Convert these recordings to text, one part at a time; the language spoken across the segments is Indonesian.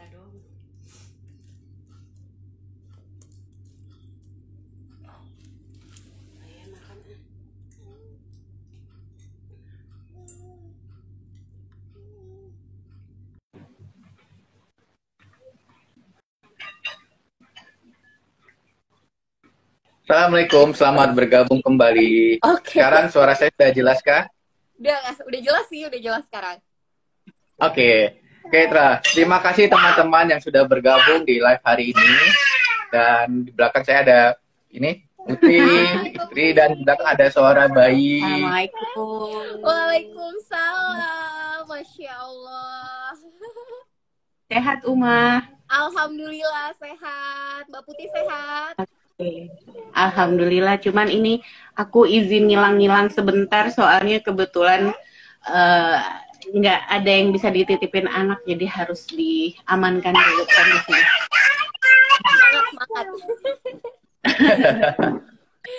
dong. Ayo makan ah. Assalamualaikum, selamat bergabung kembali. Oke. Sekarang suara saya sudah jelas kah? Udah jelas sih, udah jelas sekarang. Oke, Tra. Terima kasih teman-teman yang sudah bergabung di live hari ini. Dan di belakang saya ada ini Putri, dan di belakang ada suara bayi. Assalamualaikum. Waalaikumsalam. Masya Allah. Sehat Uma? Alhamdulillah sehat. Mbak Putih sehat? Alhamdulillah, cuman ini aku izin ngilang-ngilang sebentar soalnya kebetulan nggak ada yang bisa dititipin anak, jadi harus diamankan dulu kondisinya. Semangat.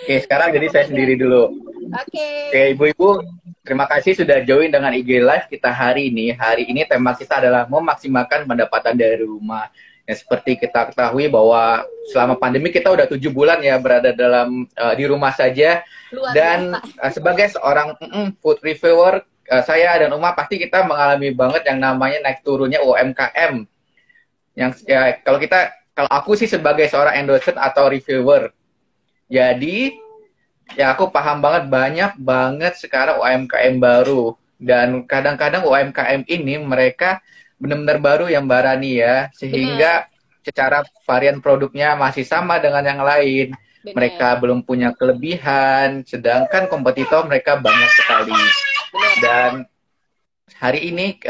Oke, sekarang jadi saya sendiri dulu. Oke, Ibu-ibu, terima kasih sudah join dengan IG Live kita hari ini. Hari ini tema kita adalah memaksimalkan pendapatan dari rumah. Ya, seperti kita ketahui bahwa selama pandemi kita udah 7 bulan ya berada dalam di rumah saja. luar Dan biasa. sebagai seorang food reviewer, saya dan Uma pasti kita mengalami banget yang namanya naik turunnya UMKM. Yang ya, kalau aku sih sebagai seorang endorser atau reviewer. Jadi ya aku paham banget banyak banget sekarang UMKM baru, dan kadang-kadang UMKM ini mereka benar-benar baru yang Mbak Rani ya, sehingga secara varian produknya masih sama dengan yang lain. Bener. Mereka belum punya kelebihan, sedangkan kompetitor mereka banyak sekali. Bener. Dan hari ini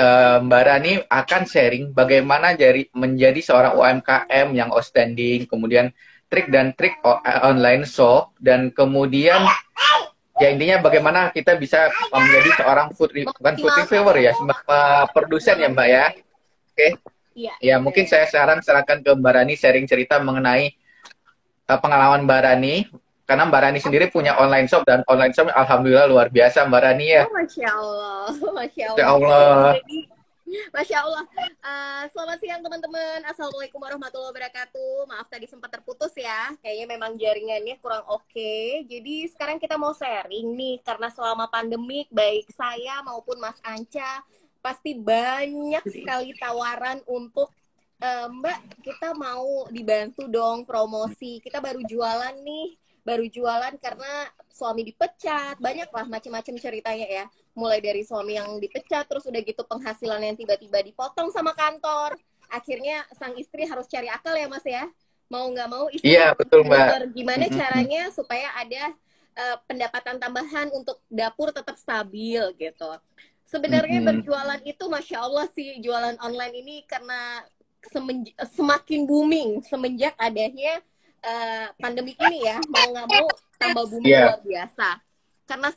Mbak Rani akan sharing bagaimana menjadi seorang UMKM yang outstanding, kemudian trik dan trik online shop, dan kemudian ya intinya bagaimana kita bisa menjadi seorang bukan food reviewer ya, produsen ya Mbak ya. Oke. Iya. Ya mungkin saya serahkan ke Mbak Rani sharing cerita mengenai pengalaman Mbak Rani, karena Mbak Rani sendiri punya online shop, dan online shop alhamdulillah luar biasa Mbak Rani ya. Oh, Masya Allah. Masya Ya Allah. Allah. Masya Allah. Selamat siang teman-teman. Assalamualaikum warahmatullahi wabarakatuh. Maaf tadi sempat terputus ya. Kayaknya memang jaringannya kurang oke. Jadi sekarang kita mau sharing nih, karena selama pandemik baik saya maupun Mas Anca pasti banyak sekali tawaran untuk Mbak, kita mau dibantu dong promosi. Kita baru jualan nih. Baru jualan karena suami dipecat. Banyaklah macam-macam ceritanya ya. Mulai dari suami yang dipecat, terus udah gitu penghasilan yang tiba-tiba dipotong sama kantor. Akhirnya sang istri harus cari akal ya Mas ya. Mau nggak mau istri betul, Mbak. Gimana caranya supaya ada pendapatan tambahan untuk dapur tetap stabil gitu. Sebenarnya berjualan itu Masya Allah sih, jualan online ini karena semakin booming semenjak adanya pandemi ini ya. Mau nggak mau tambah booming luar biasa. Karena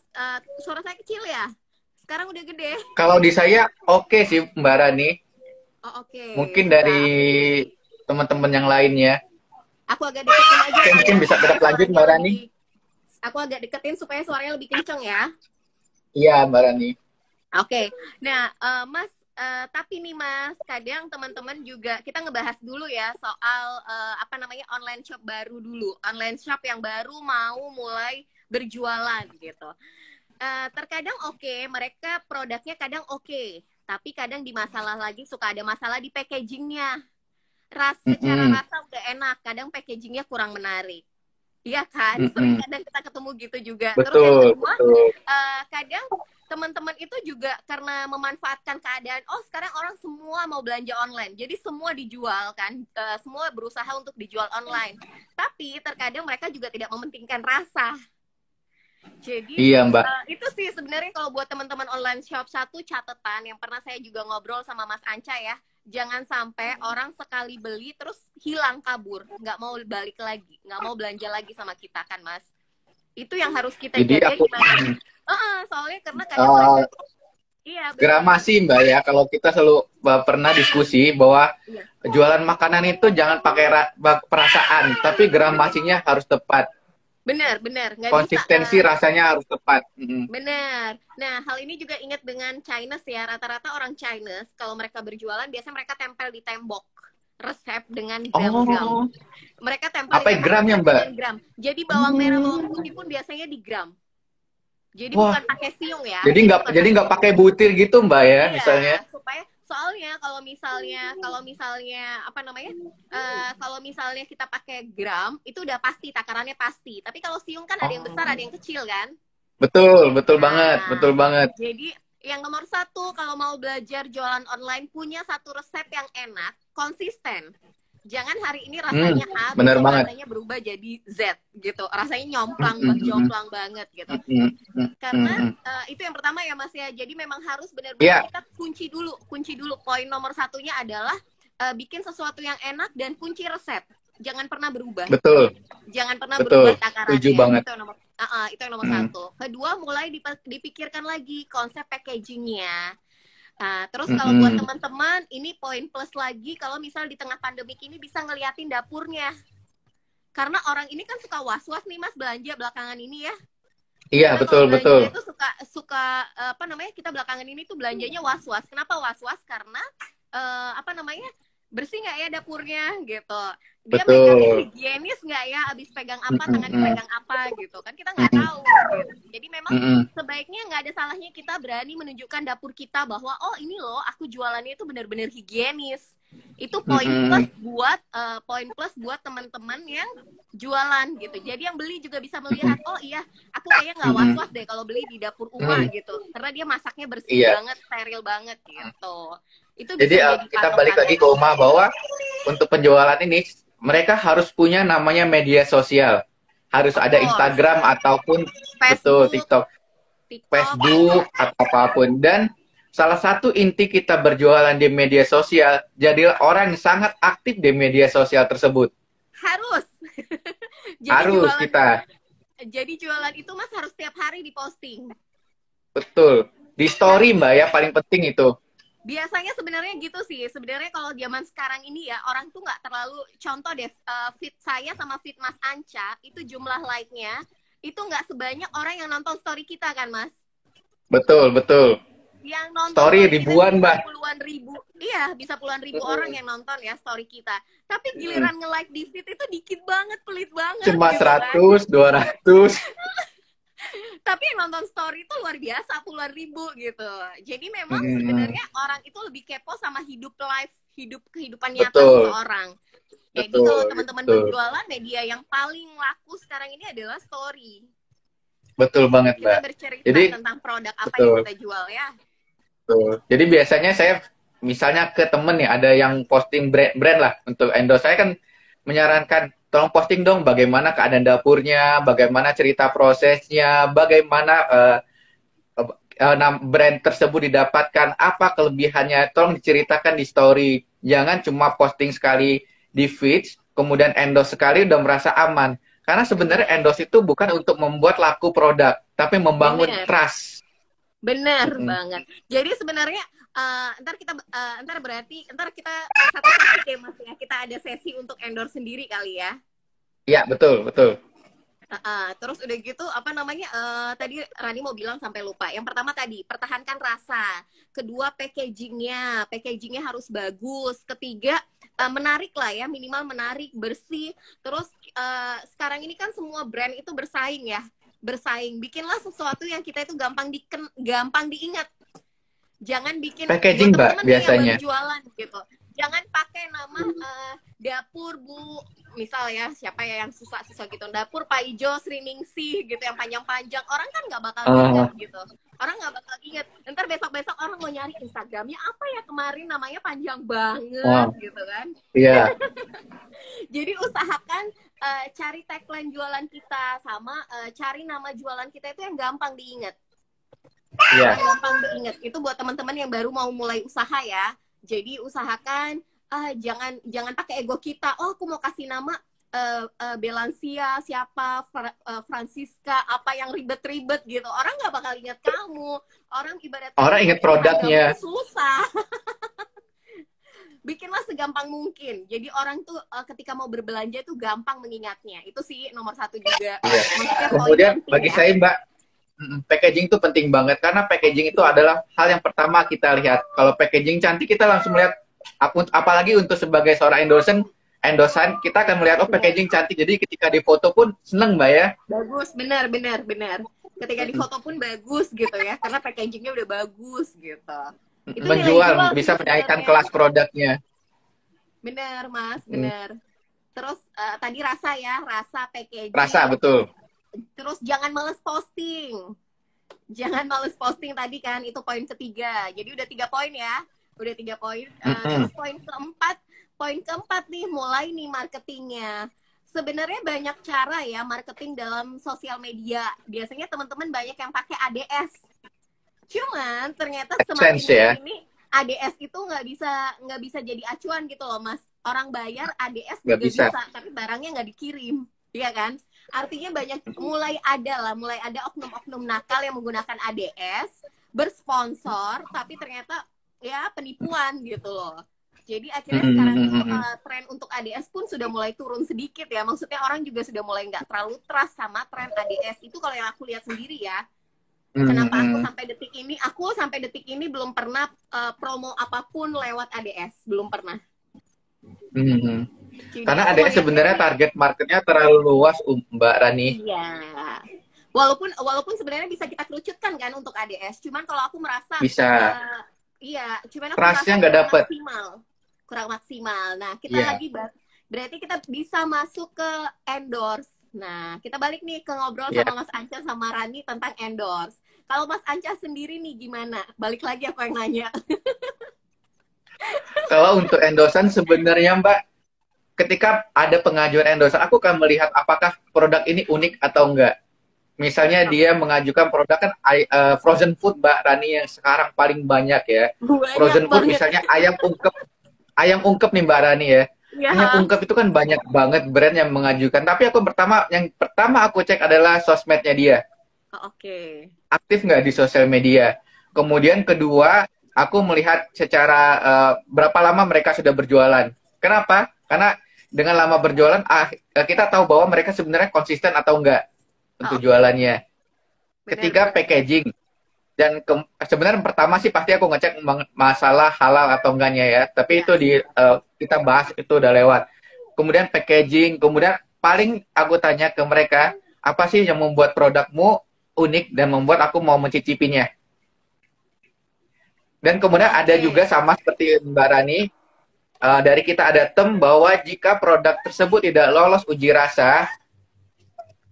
suara saya kecil ya. Sekarang udah gede. Kalau di saya oke sih Mbak Rani. Oh, oke. Mungkin dari teman-teman yang lainnya. Aku agak deketin aja. Mungkin bisa tetap lanjut Mbak Rani. Aku agak deketin supaya suaranya lebih kenceng ya. Iya Mbak Rani. Oke. Nah, Mas, tapi nih Mas, kadang teman-teman juga kita ngebahas dulu ya soal online shop baru dulu. Online shop yang baru mau mulai berjualan gitu. Terkadang mereka produknya kadang tapi kadang suka ada masalah di packagingnya. Secara rasa udah enak, kadang packagingnya kurang menarik. Iya kan? Sering kadang kita ketemu gitu juga. Betul, terus yang kedua, betul. Kadang teman-teman itu juga karena memanfaatkan keadaan, sekarang orang semua mau belanja online, jadi semua dijual kan, semua berusaha untuk dijual online. Tapi terkadang mereka juga tidak mementingkan rasa. Jadi iya, Mbak. Itu sih sebenarnya kalau buat teman-teman online shop, satu catatan yang pernah saya juga ngobrol sama Mas Anca ya, jangan sampai orang sekali beli terus hilang kabur, nggak mau balik lagi, nggak mau belanja lagi sama kita kan Mas. Itu yang harus kita jaga gimana? Soalnya karena kadang gramasi Mbak ya, kalau kita selalu pernah diskusi bahwa jualan makanan itu jangan pakai perasaan, tapi gramasinya harus tepat. Benar. Konsistensi rasanya harus tepat. Benar. Nah, hal ini juga ingat dengan Chinese ya. Rata-rata orang Chinese kalau mereka berjualan biasanya mereka tempel di tembok. resep dengan gram-gram. Oh, Mereka apa tempelin gramnya, resep Mbak? dengan gram. Jadi bawang merah, bawang putih pun biasanya di gram. Jadi Wah, bukan pakai siung ya. jadi Jadi nggak bukan jadi nggak pakai butir gitu, Mbak ya, iya, misalnya? supaya soalnya kalau misalnya apa namanya? Kalau misalnya kita pakai gram, itu udah pasti takarannya pasti. Tapi kalau siung kan ada yang besar, ada Oh, yang kecil kan? betul, betul banget, betul Nah, banget. jadi yang nomor satu kalau mau belajar jualan online punya satu resep yang enak, konsisten. Jangan hari ini Hmm, rasanya A, bener besok banget. rasanya berubah jadi Z gitu. Rasanya Hmm, hmm, hmm, hmm, jomplang banget gitu. hmm, hmm, hmm, Karena hmm. itu yang pertama ya Mas ya. Jadi memang harus benar-benar Iya, kita kunci dulu. Poin nomor satunya adalah bikin sesuatu yang enak dan kunci resep. Jangan pernah berubah. betul, Jangan pernah betul. berubah Setuju takarannya. banget. Itu yang nomor Hmm, satu. Kedua, mulai dipikirkan lagi konsep packagingnya. Nah, terus hmm, kalau buat hmm. teman-teman, ini poin plus lagi kalau misal di tengah pandemik ini bisa ngeliatin dapurnya. Karena orang ini kan suka was-was nih Mas belanja belakangan ini ya. Iya, Karena betul, kalau betul. belanja itu suka apa namanya? Kita belakangan ini tuh belanjanya was-was. Kenapa was-was? Karena apa namanya? Bersih nggak ya dapurnya gitu. Dia megangnya Betul. higienis nggak ya? Abis pegang Hmm, apa, hmm, tangannya hmm. pegang apa gitu kan? Kita nggak Hmm, tahu gitu. Jadi memang hmm, hmm. sebaiknya nggak ada salahnya kita berani menunjukkan dapur kita bahwa oh ini loh aku jualannya itu benar-benar higienis. Itu poin plus buat teman-teman yang jualan gitu. Jadi yang beli juga bisa melihat oh iya aku kayaknya nggak Hmm, was-was deh kalau beli di dapur Uma hmm. gitu. Karena dia masaknya bersih Iya. banget, steril banget gitu. Itu Jadi bisa jadi kita balik patokan lagi ke Uma bahwa untuk penjualan ini mereka harus punya namanya media sosial. Harus of ada course. Instagram ataupun betul Facebook, TikTok. Facebook atau apapun. Dan salah satu inti kita berjualan di media sosial, jadilah orang yang sangat aktif di media sosial tersebut. Harus. Jadi Harus jualan kita, jualan itu Mas harus tiap hari diposting. betul. Di story Mbak ya, paling penting itu. Biasanya sebenarnya gitu sih. Sebenarnya kalau zaman sekarang ini ya orang tuh nggak terlalu contoh deh feed saya sama feed Mas Anca itu jumlah like-nya itu nggak sebanyak orang yang nonton story kita kan Mas? Betul, betul. Yang nonton Story story kita ribuan, bisa Mbak. puluhan ribu. Iya, bisa puluhan ribu orang yang nonton ya story kita. Tapi giliran nge-like di feed itu dikit banget, pelit banget Cuma gitu kan. 100, 200. Tapi yang nonton story itu luar biasa puluhan ribu gitu. Jadi memang Hmm, sebenarnya orang itu lebih kepo sama kehidupan nyata betul, seseorang. Jadi betul, kalau teman-teman betul. berjualan, media yang paling laku sekarang ini adalah story. Betul banget, Kita Mbak. bercerita Jadi, tentang produk apa betul. yang kita jual ya. Betul. Jadi biasanya saya misalnya ke temen nih ada yang posting brand lah untuk endorse, saya kan menyarankan tolong posting dong bagaimana keadaan dapurnya, bagaimana cerita prosesnya, bagaimana brand tersebut didapatkan, apa kelebihannya, tolong diceritakan di story. Jangan cuma posting sekali di feeds, kemudian endorse sekali udah merasa aman. Karena sebenarnya endorse itu bukan untuk membuat laku produk, tapi membangun Bener. trust. Bener Mm-mm. banget. Jadi sebenarnya ntar kita satu sesi deh Mas ya. Kita ada sesi untuk endorse sendiri kali ya. Iya, betul, betul. Terus udah gitu apa namanya tadi Rani mau bilang sampai lupa. Yang pertama tadi pertahankan rasa. Kedua packagingnya harus bagus. Ketiga menarik lah ya, minimal menarik, bersih. Terus sekarang ini kan semua brand itu bersaing ya, bikinlah sesuatu yang kita itu gampang diingat. Jangan bikin Packaging, Mbak, teman-teman biasanya. yang baru jualan gitu. Jangan pakai nama dapur Bu, misal ya siapa ya yang susah gitu, dapur Pak Ijo Sriningsih gitu yang panjang-panjang, orang kan nggak bakal ingat gitu. Orang nggak bakal ingat. Ntar besok-besok orang mau nyari Instagramnya apa ya kemarin namanya panjang banget gitu kan. Iya. Jadi usahakan cari tagline jualan kita sama cari nama jualan kita itu yang gampang diingat. Iya. Gampang diingat. Itu buat teman-teman yang baru mau mulai usaha ya. Jadi usahakan jangan pakai ego kita. Oh, aku mau kasih nama Belansia, siapa, Francisca, apa yang ribet-ribet gitu. Orang nggak bakal ingat kamu. Orang ingat produknya. Susah. Bikinlah segampang mungkin. Jadi orang tuh ketika mau berbelanja tuh gampang mengingatnya. Itu sih nomor satu juga. Iya. Kemudian bagi saya Mbak, packaging itu penting banget karena packaging itu adalah hal yang pertama kita lihat. Kalau packaging cantik kita langsung lihat apalagi untuk sebagai seorang endorsan kita akan melihat packaging cantik. Jadi ketika di foto pun seneng Mbak ya. Bagus, benar. Ketika di foto pun bagus gitu ya, karena packagingnya udah bagus gitu. Itu Menjual, bisa menaikkan kelas produknya. Bener Mas, bener. Terus tadi rasa packaging. Rasa, betul. Terus jangan males posting. Jangan males posting tadi kan, itu poin ketiga. Jadi udah 3 poin ya. Udah 3 poin. Terus poin keempat nih, mulai nih marketingnya. Sebenarnya banyak cara ya marketing dalam sosial media. Biasanya teman-teman banyak yang pakai ADS. Cuman ternyata semakin ini ADS itu nggak bisa jadi acuan gitu loh Mas. Orang bayar ADS juga bisa, tapi barangnya nggak dikirim, iya kan? Artinya mulai ada oknum-oknum nakal yang menggunakan ADS bersponsor, tapi ternyata ya penipuan gitu loh. Jadi akhirnya sekarang tren untuk ADS pun sudah mulai turun sedikit ya. Maksudnya orang juga sudah mulai nggak terlalu trust sama tren ADS. Itu kalau yang aku lihat sendiri ya. Kenapa aku sampai detik ini belum pernah promo apapun lewat ADS. Belum pernah. Karena ADS sebenarnya target marketnya terlalu luas Mbak Rani. Iya. Walaupun sebenarnya bisa kita kerucutkan kan untuk ADS. Cuman kalau aku merasa bisa. Iya, cuman aku trustnya nggak dapet. Kurang maksimal. Nah, kita berarti kita bisa masuk ke endorse. Nah, kita balik nih ke ngobrol sama Mas Anca sama Rani tentang endorse. Kalau Mas Anca sendiri nih gimana? Balik lagi aku yang nanya. Kalau untuk endorsan sebenarnya Mbak, ketika ada pengajuan endorsan, aku akan melihat apakah produk ini unik atau enggak. Misalnya dia mengajukan produk kan frozen food Mbak Rani yang sekarang paling banyak ya. Frozen food misalnya ayam ungkep nih Mbak Rani ya. Ayam ungkep itu kan banyak banget brand yang mengajukan. Tapi yang pertama aku cek adalah sosmednya dia. Oke. Aktif nggak di sosial media. Kemudian kedua, aku melihat secara berapa lama mereka sudah berjualan. Kenapa? Karena dengan lama berjualan, kita tahu bahwa mereka sebenarnya konsisten atau enggak untuk jualannya. Ketiga, packaging. Dan sebenarnya pertama sih pasti aku ngecek masalah halal atau enggaknya ya. Tapi itu kita bahas itu udah lewat. Kemudian packaging. Kemudian paling aku tanya ke mereka, apa sih yang membuat produkmu unik dan membuat aku mau mencicipinya. Dan kemudian ada juga sama seperti Mbak Rani, dari kita ada term bahwa jika produk tersebut tidak lolos uji rasa,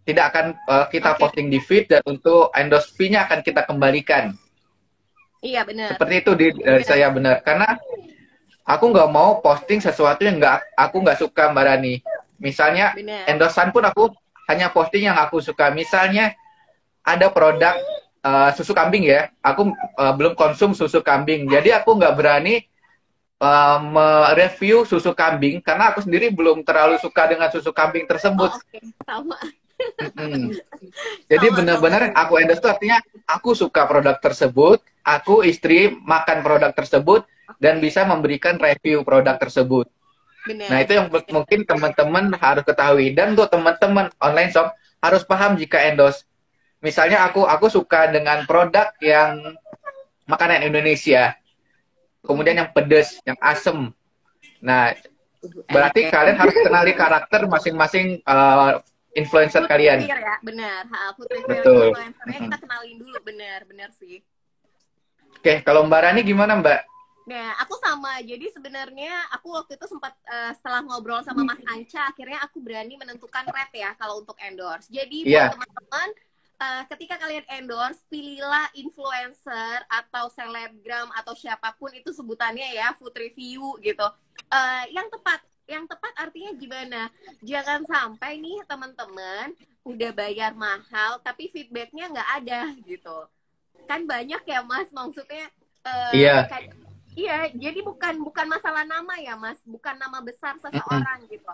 tidak akan kita posting di feed, dan untuk endorse fee-nya akan kita kembalikan. Iya benar. Seperti itu dari saya benar. Karena aku nggak mau posting sesuatu yang aku nggak suka Mbak Rani. Misalnya endorsan pun aku hanya posting yang aku suka. Misalnya ada produk susu kambing ya, aku belum konsum susu kambing, jadi aku nggak berani mereview susu kambing karena aku sendiri belum terlalu suka dengan susu kambing tersebut. Sama. Jadi benar-benar aku endorse itu artinya aku suka produk tersebut, aku istri makan produk tersebut dan bisa memberikan review produk tersebut. Benar. Nah itu yang mungkin teman-teman harus ketahui, dan untuk teman-teman online shop harus paham jika endorse. Misalnya aku suka dengan produk yang makanan Indonesia, kemudian yang pedas, yang asem. Nah, berarti kalian harus kenali karakter masing-masing influencer kalian. Ya, benar. Food review betul. Influencernya kita kenalin dulu, benar sih. Oke, kalau Mbak Rani gimana Mbak? Nah, aku sama. Jadi sebenarnya aku waktu itu sempat setelah ngobrol sama Mas Anca, akhirnya aku berani menentukan rate ya kalau untuk endorse. Jadi buat teman-teman, ketika kalian endorse, pilihlah influencer atau selebgram atau siapapun itu sebutannya ya, food review gitu. Yang tepat artinya gimana? Jangan sampai nih teman-teman udah bayar mahal tapi feedbacknya nggak ada gitu. Kan banyak ya Mas, maksudnya. Iya, jadi bukan masalah nama ya Mas, bukan nama besar seseorang gitu.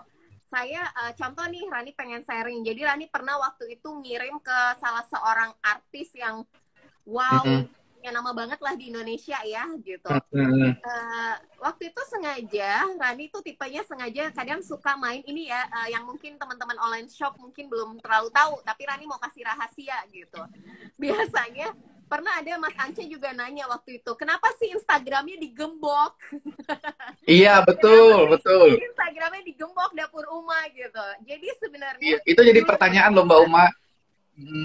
Saya contoh nih, Rani pengen sharing. Jadi Rani pernah waktu itu ngirim ke salah seorang artis yang yang nama banget lah di Indonesia ya gitu. Waktu itu sengaja, Rani tuh tipenya sengaja kadang suka main ini ya, yang mungkin teman-teman online shop mungkin belum terlalu tahu, tapi Rani mau kasih rahasia gitu. Biasanya pernah ada Mas Ance juga nanya waktu itu, kenapa sih Instagramnya digembok? Iya, Kenapa betul, sih betul. Instagramnya digembok Dapur Uma gitu? Jadi sebenarnya Iya, itu jadi dulu pertanyaan loh Mbak Uma.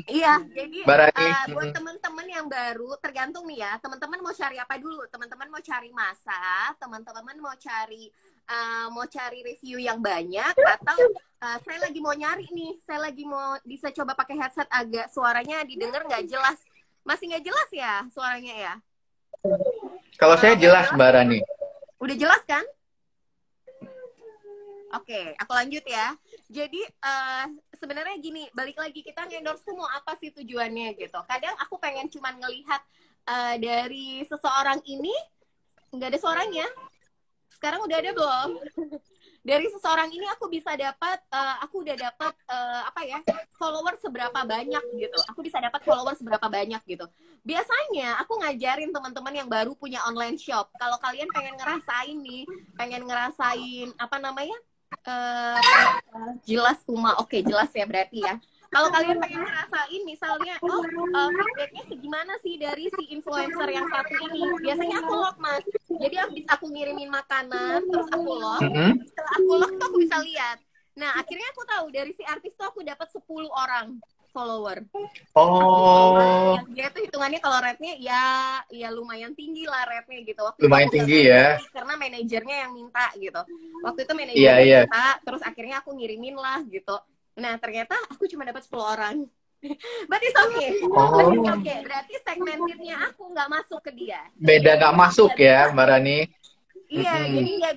iya, jadi Mbak Rani. buat teman-teman yang baru, tergantung nih ya, teman-teman mau cari apa dulu? Teman-teman mau cari masa, teman-teman mau cari review yang banyak, atau saya lagi mau nyari nih, saya lagi mau bisa coba pakai headset agak suaranya didengar nggak jelas, masih nggak jelas ya suaranya ya? Kalau saya Kalau nggak jelas jelas, Mbak Rani. udah jelas kan? Oke, aku lanjut ya. Jadi sebenarnya gini, balik lagi kita nge-endorse tuh mau apa sih tujuannya gitu. Kadang aku pengen cuman ngelihat dari seseorang ini, nggak ada suaranya. Sekarang udah ada belum? Dari seseorang ini aku bisa dapat, aku udah dapat apa ya, follower seberapa banyak gitu. Aku bisa dapat follower seberapa banyak gitu. Biasanya aku ngajarin teman-teman yang baru punya online shop. Kalau kalian pengen ngerasain nih, pengen ngerasain apa namanya? Jelas Uma, oke jelas ya berarti ya. Kalau kalian pengen ngerasain misalnya, feedbacknya segimana sih dari si influencer yang satu ini? Biasanya aku log Mas. Jadi aku ngirimin makanan, terus aku log. Setelah aku log tuh aku bisa lihat. Nah akhirnya aku tahu dari si artis tuh aku dapat 10 orang follower. Oh, Dia tuh hitungannya kalau rate-nya ya lumayan tinggi lah rate-nya gitu. Waktu lumayan itu aku tinggi ya. karena manajernya yang minta gitu. Waktu itu Iya, manajernya iya. minta, terus akhirnya aku ngirimin lah gitu. Nah ternyata aku cuma dapat 10 orang. But it's okay. But it's okay. Berarti segmentednya aku nggak masuk ke dia. Beda nggak masuk ya Mbak Rani. Iya, jadi nggak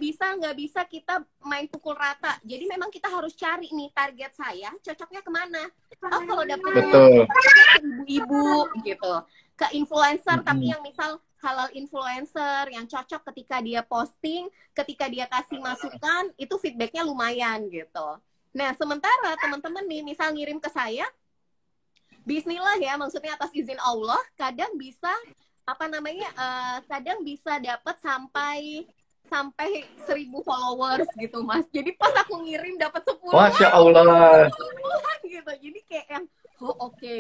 bisa kita main pukul rata. Jadi memang kita harus cari nih target saya cocoknya kemana. Oh kalau dapet Betul. ibu-ibu gitu, ke influencer tapi yang misal halal influencer yang cocok ketika dia posting, ketika dia kasih masukan itu feedbacknya lumayan gitu. Nah sementara teman-teman nih misal ngirim ke saya, bismillah ya, maksudnya atas izin Allah, kadang bisa apa namanya, kadang bisa dapat sampai 1000 followers gitu Mas. Jadi pas aku ngirim dapat 10 Masya Allah. gitu. Jadi kayak yang oke,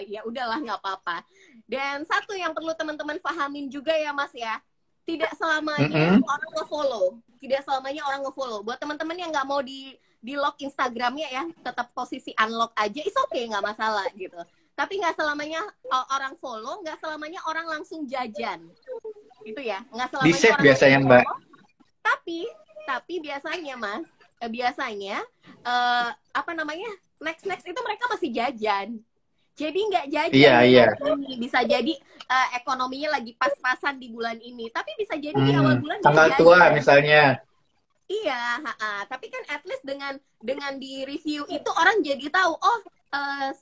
ya udahlah nggak apa-apa. Dan satu yang perlu teman-teman pahamin juga ya Mas ya, tidak selamanya orang nge-follow. Tidak selamanya orang nge-follow. Buat teman-teman yang nggak mau di lock Instagramnya ya, tetap posisi unlock aja, is okay, nggak masalah gitu. Tapi nggak selamanya orang follow, nggak selamanya orang langsung jajan. Itu ya, nggak selamanya Di save orang biasanya Mbak. Tapi biasanya Mas, apa namanya, next itu mereka masih jajan. Jadi nggak jajan Iya. ini, bisa jadi ekonominya lagi pas-pasan di bulan ini, tapi bisa jadi di awal bulan tanggal dia tua jajan. misalnya. Iya, tapi kan at least dengan di review itu orang jadi tahu, oh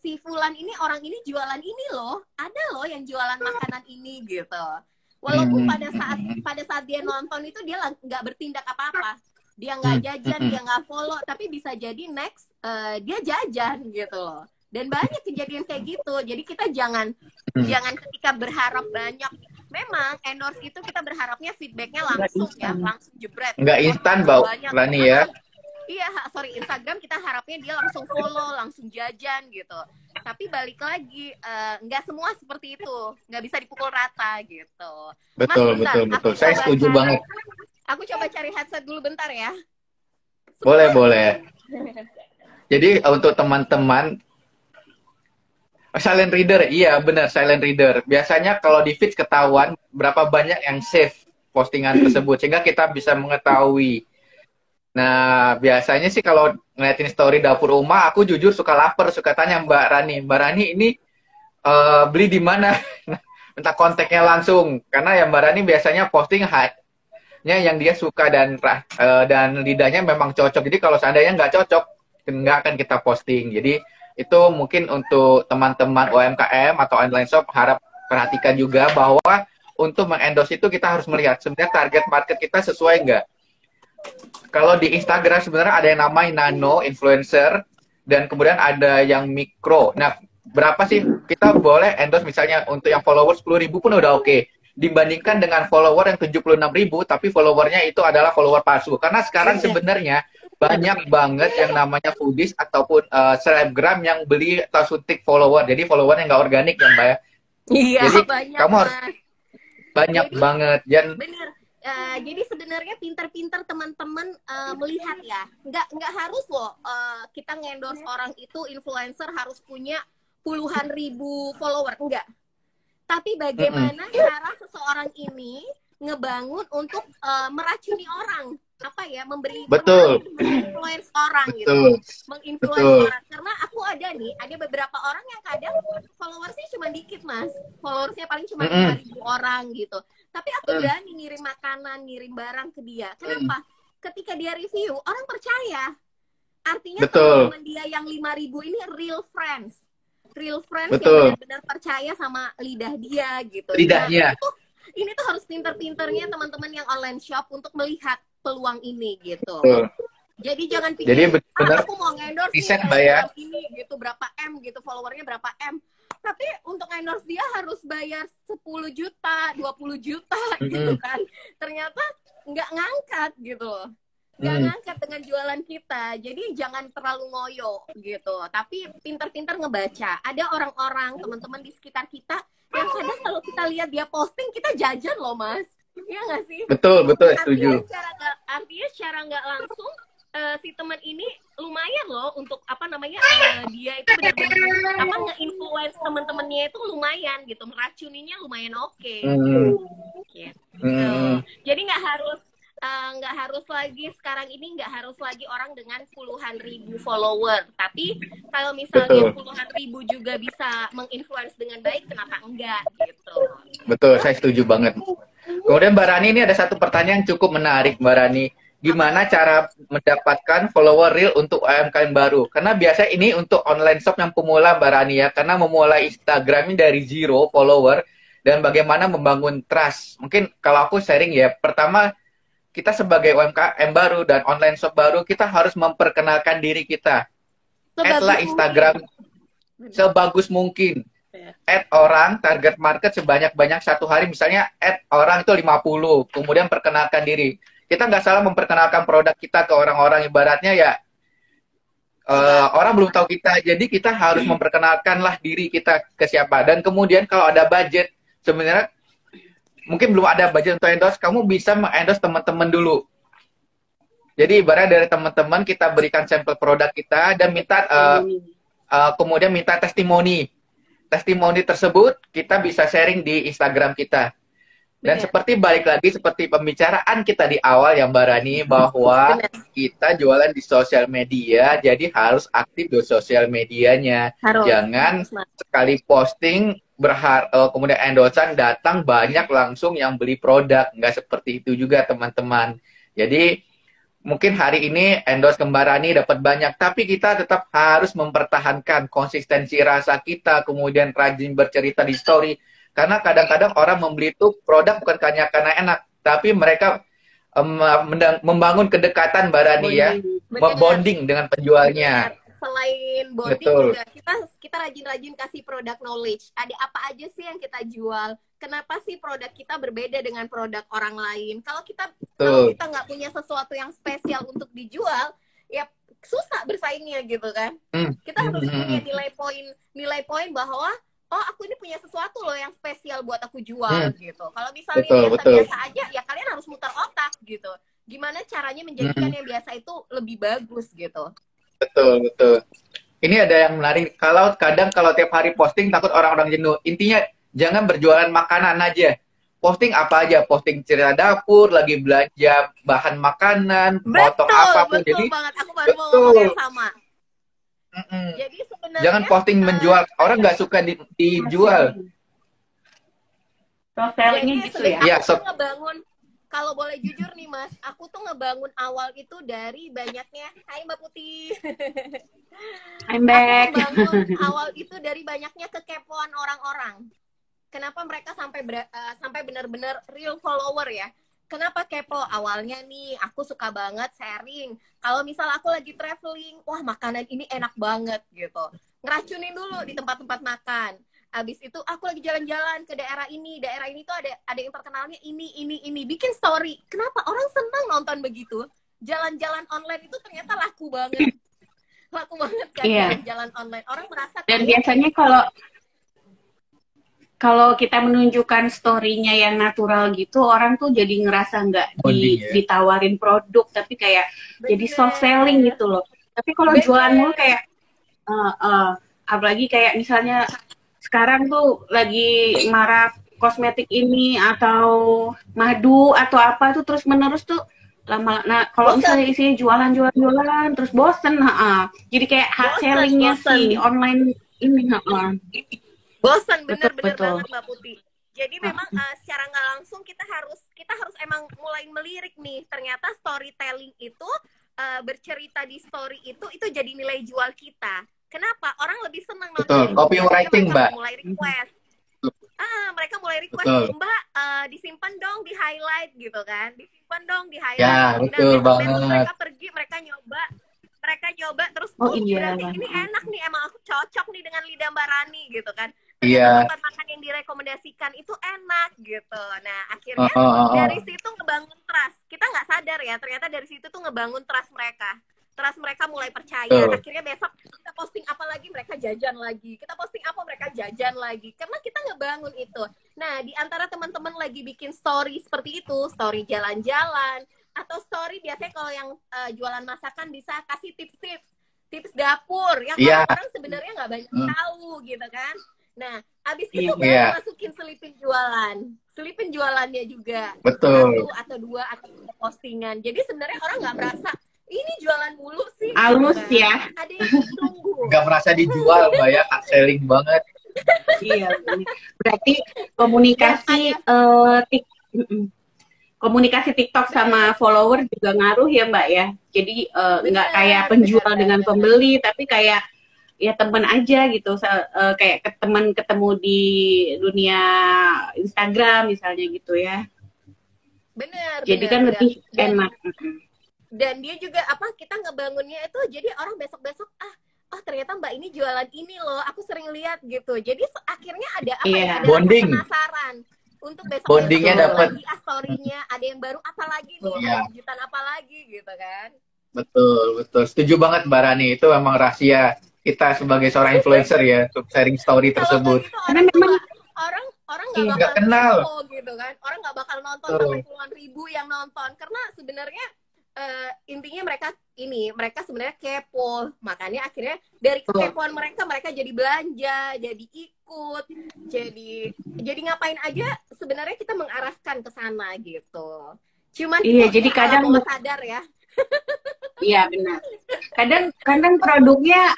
si Fulan ini orang ini jualan ini loh, ada loh yang jualan makanan ini gitu. Walaupun pada saat dia nonton itu dia nggak bertindak apa-apa, dia nggak jajan, dia nggak follow, tapi bisa jadi next dia jajan gitu loh. Dan banyak kejadian kayak gitu. Jadi kita jangan ketika berharap banyak. Memang endorse itu kita berharapnya feedbacknya langsung ya, langsung jebret. Nggak instan Mbak Rani ya. Iya, sorry, Instagram kita harapnya dia langsung follow, langsung jajan gitu. Tapi balik lagi, nggak semua seperti itu. Nggak bisa dipukul rata gitu. Betul. Saya setuju banget. Aku coba cari headset dulu bentar ya. Boleh. Jadi untuk teman-teman, silent reader, iya benar silent reader. Biasanya kalau di feed ketahuan berapa banyak yang save postingan tersebut, sehingga kita bisa mengetahui. Nah, biasanya sih kalau ngeliatin story Dapur Uma, aku jujur suka lapar, suka tanya Mbak Rani ini beli di mana? Minta kontaknya langsung, karena ya Mbak Rani biasanya posting hanya yang dia suka dan lidahnya memang cocok. Jadi kalau seandainya nggak cocok, nggak akan kita posting. Jadi itu mungkin untuk teman-teman UMKM atau online shop harap perhatikan juga bahwa untuk mengendorse itu kita harus melihat sebenarnya target market kita sesuai nggak. Kalau di Instagram sebenarnya ada yang namanya nano influencer dan kemudian ada yang mikro. Nah, berapa sih kita boleh endorse misalnya untuk yang follower 10.000 pun udah oke. Dibandingkan dengan follower yang 76.000 tapi followernya itu adalah follower palsu. Karena sekarang sebenarnya banyak banget yang namanya foodies ataupun selebgram yang beli atau suntik follower. Jadi followernya nggak organik ya Mbak ya. Iya, Jadi banyak kamu harus Mas. banyak Jadi banget. Dan bener. Jadi sebenarnya pintar-pintar teman-teman melihat ya. Nggak harus loh kita ngendorse orang itu influencer harus punya puluhan ribu follower. Enggak. Tapi bagaimana cara seseorang ini ngebangun untuk meracuni orang, apa ya, betul, menginfluence orang gitu, betul, menginfluence betul. orang. Karena aku ada beberapa orang yang kadang followersnya cuma dikit Mas, followersnya paling cuma 5.000 orang gitu. Tapi aku berani ngirim makanan, ngirim barang ke dia. Kenapa? Ketika dia review, orang percaya. Artinya Betul. teman-teman dia yang 5.000 ini real friends yang Betul. benar-benar percaya sama lidah dia gitu. Lidahnya. Nah, ini tuh harus pinter-pinternya teman-teman yang online shop untuk melihat peluang ini gitu. Betul. Jadi jangan pikir, aku mau nge-endorse nih bayar ini gitu, berapa M gitu, followernya berapa M. Tapi untuk endorse dia harus bayar 10 juta, 20 juta gitu kan. Ternyata nggak ngangkat gitu loh. Nggak ngangkat dengan jualan kita. Jadi jangan terlalu ngoyo gitu. Tapi pintar-pintar ngebaca. Ada orang-orang, teman-teman di sekitar kita yang kadang kalau kita lihat dia posting, kita jajan loh Mas. Iya nggak sih? Betul, setuju. Artinya secara nggak langsung si teman ini lumayan loh untuk apa namanya dia itu benar-benar apa nge-influence teman-temannya itu lumayan gitu, meracuninya lumayan oke. Gitu. Jadi nggak harus lagi sekarang ini orang dengan puluhan ribu follower, tapi kalau misalnya puluhan ribu juga bisa menginfluence dengan baik, kenapa enggak gitu. Betul, saya setuju banget. Kemudian Mbak Rani, ini ada satu pertanyaan cukup menarik Mbak Rani. Gimana cara mendapatkan follower real untuk UMKM baru? Karena biasanya ini untuk online shop yang pemula Mbak Rani ya, karena memulai Instagram ini dari zero follower dan bagaimana membangun trust. Mungkin kalau aku sharing ya, pertama kita sebagai UMKM baru dan online shop baru, kita harus memperkenalkan diri kita. Add-lah Instagram sebagus mungkin. Add orang, target market sebanyak-banyak satu hari, misalnya add orang itu 50, kemudian perkenalkan diri. Kita nggak salah memperkenalkan produk kita ke orang-orang, ibaratnya ya orang belum tahu kita, jadi kita harus memperkenalkanlah diri kita ke siapa. Dan kemudian kalau ada budget, sebenarnya mungkin belum ada budget untuk endorse, kamu bisa mengendorse teman-teman dulu. Jadi ibarat dari teman-teman kita berikan sampel produk kita dan minta kemudian minta testimoni. Testimoni tersebut kita bisa sharing di Instagram kita. Dan seperti balik lagi seperti pembicaraan kita di awal ya Mbak Rani, bahwa kita jualan di sosial media, jadi harus aktif di sosial medianya. Jangan sekali posting kemudian endorsean datang banyak langsung yang beli produk. Nggak seperti itu juga teman-teman. Jadi mungkin hari ini endorse ke Mbak Rani dapat banyak, tapi kita tetap harus mempertahankan konsistensi rasa kita, kemudian rajin bercerita di story. Karena kadang-kadang orang membeli itu produk bukan hanya karena enak, tapi mereka membangun kedekatan Mbak Rani ya, bonding dengan penjualnya. Selain bonding juga kita rajin-rajin kasih produk knowledge. Ada apa aja sih yang kita jual? Kenapa sih produk kita berbeda dengan produk orang lain? Kalau kita nggak punya sesuatu yang spesial untuk dijual, ya susah bersaingnya gitu kan. Kita harus punya nilai poin bahwa oh aku ini punya sesuatu loh yang spesial buat aku jual gitu. Kalau misalnya biasa-biasa aja, ya kalian harus muter otak gitu. Gimana caranya menjadikan yang biasa itu lebih bagus gitu. Betul. Ini ada yang menarik. Kalau tiap hari posting takut orang-orang jenuh. Intinya jangan berjualan makanan aja. Posting apa aja, posting cerita dapur, lagi belanja bahan makanan, potong apapun. Betul banget. Aku baru mau ngomong yang sama. Jadi sebenarnya jangan posting menjual, orang nggak suka dijual. Sellingnya gitu ya. Aku ngebangun, kalau boleh jujur nih Mas, aku tuh ngebangun awal itu dari banyaknya, hai Mbak Putih. I'm back. Aku ngebangun awal itu dari banyaknya kekepoan orang-orang. Kenapa mereka sampai benar-benar real follower ya? Kenapa kepo? Awalnya nih, aku suka banget sharing. Kalau misal aku lagi traveling, wah makanan ini enak banget gitu. Ngeracunin dulu di tempat-tempat makan. Abis itu aku lagi jalan-jalan ke daerah ini tuh ada yang terkenalnya ini. Bikin story. Kenapa? Orang senang nonton begitu. Jalan-jalan online itu ternyata laku banget. Laku banget kan jalan-jalan online. Orang merasa dan biasanya kalau kalau kita menunjukkan story-nya yang natural gitu, orang tuh jadi ngerasa nggak ditawarin produk, tapi kayak jadi soft selling gitu loh. Tapi kalau jualan mulu kayak, apalagi kayak misalnya sekarang tuh lagi marak kosmetik ini atau madu atau apa tuh terus-menerus tuh lama. Nah kalau misalnya isinya jualan terus bosen, jadi kayak hard selling-nya si online ini, bosan bener banget Mbak Putih. Jadi memang secara nggak langsung kita harus emang mulai melirik nih, ternyata storytelling itu bercerita di story itu jadi nilai jual kita. Kenapa? Orang lebih senang nonton. Copywriting Mbak. Mulai request. Mereka mulai request, Mbak disimpan dong di highlight gitu kan, disimpan dong di highlight. Ya betul banget. Mereka pergi, mereka nyoba terus berarti ini enak nih, emang aku cocok nih dengan lidah Mbak Rani gitu kan. Tempat makan yang direkomendasikan itu enak gitu. Nah akhirnya dari situ ngebangun trust. Kita nggak sadar ya, ternyata dari situ tuh ngebangun trust mereka. Trust mereka mulai percaya. Akhirnya besok kita posting apa lagi, mereka jajan lagi. Kita posting apa, mereka jajan lagi. Karena kita ngebangun itu. Nah di antara teman-teman lagi bikin story seperti itu, story jalan-jalan atau story biasanya kalau yang jualan masakan bisa kasih tips dapur yang orang sebenarnya nggak banyak tahu gitu kan. Nah, abis itu baru masukin selipin jualannya juga. Betul. Satu atau dua atau postingan. Jadi sebenarnya orang nggak merasa ini jualan mulu sih. Halus gitu ya. Ada yang ditunggu. Nggak merasa dijual, Mbak ya, selling banget. Iya. Berarti komunikasi TikTok sama follower juga ngaruh ya Mbak ya. Jadi nggak kayak penjual dengan pembeli, tapi kayak ya teman aja gitu, kayak ketemu di dunia Instagram misalnya gitu ya. Benar. Jadi kan lebih enak. Dan dia juga kita ngebangunnya itu jadi orang besok-besok ternyata Mbak ini jualan ini loh, aku sering lihat gitu. Jadi akhirnya ada ada bonding. Penasaran untuk besok bondingnya dapat lagi story-nya, ada yang baru apa lagi nih, kejutan apa lagi gitu kan. Betul. Setuju banget Mbak Rani, itu memang rahasia kita sebagai seorang influencer ya, untuk sharing story tersebut. Karena memang orang nggak kenal gitu kan, orang nggak bakal nonton sampai puluhan ribu yang nonton, karena sebenarnya intinya mereka sebenarnya kepo, makanya akhirnya dari kekepoan mereka jadi belanja, jadi ikut, jadi ngapain aja sebenarnya kita mengarahkan ke sana gitu. Cuman jadi kadang sadar ya. Iya benar. Kadang produknya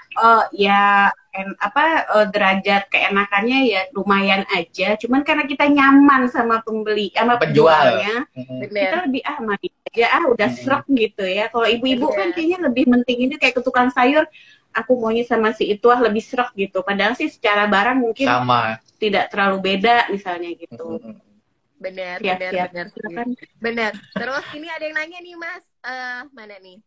derajat keenakannya ya lumayan aja. Cuman karena kita nyaman sama penjualnya, kita lebih mari aja udah srek gitu ya. Kalau ibu-ibu kan kayaknya lebih penting ini kayak ke tukang sayur, aku maunya sama si itu lebih srek gitu. Padahal sih secara barang mungkin tidak terlalu beda misalnya gitu. Benar. Terus ini ada yang nanya nih Mas, mana nih?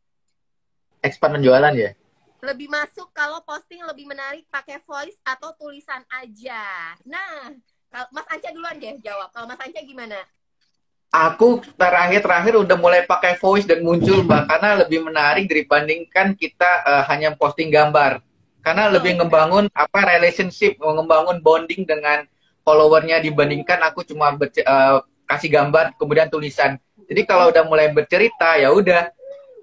Expand penjualan ya? Lebih masuk kalau posting lebih menarik pakai voice atau tulisan aja. Nah, Mas Anca duluan deh jawab. Kalau Mas Anca gimana? Aku terakhir udah mulai pakai voice dan muncul Mbak, karena lebih menarik dibandingkan kita hanya posting gambar. Karena lebih ngebangun relationship, ngebangun bonding dengan followernya dibandingkan aku cuma kasih gambar kemudian tulisan. Jadi kalau udah mulai bercerita ya udah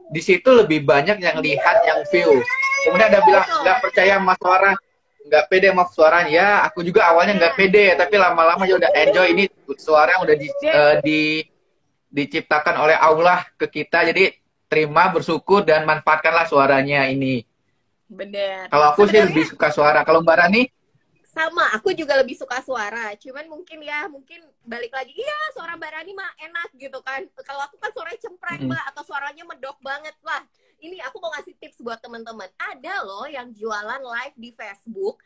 di situ lebih banyak yang lihat, yang view. Kemudian ada bilang nggak percaya sama suara, nggak pede sama suaranya. Ya aku juga awalnya nggak pede, tapi lama-lama ya udah enjoy, ini suara yang udah diciptakan oleh Allah ke kita. Jadi terima, bersyukur dan manfaatkanlah suaranya ini. Bener. Kalau aku sih lebih suka suara. Kalau Mbak Rani? Sama, aku juga lebih suka suara. Cuman mungkin balik lagi, suara Mbak Rani mah enak gitu kan. Kalau aku kan suaranya cempreng Mbak, atau suaranya medok banget lah. Ini aku mau ngasih tips buat teman-teman. Ada loh yang jualan live di Facebook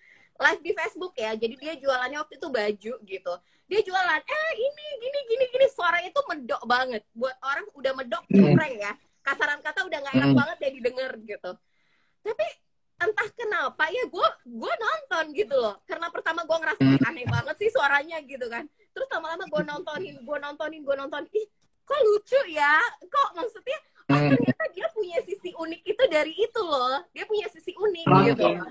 ya. Jadi dia jualannya waktu itu baju gitu. Dia jualan, ini gini, suaranya itu medok banget. Buat orang udah medok cempreng ya. Kasaran kata udah nggak enak banget ya didengar gitu. Tapi entah kenapa ya gue nonton gitu loh, karena pertama gue ngerasa aneh banget sih suaranya gitu kan, terus lama-lama gue nontonin, ih kok lucu ya, kok maksudnya ternyata dia punya sisi unik itu dari itu loh, dia punya sisi unik gitu.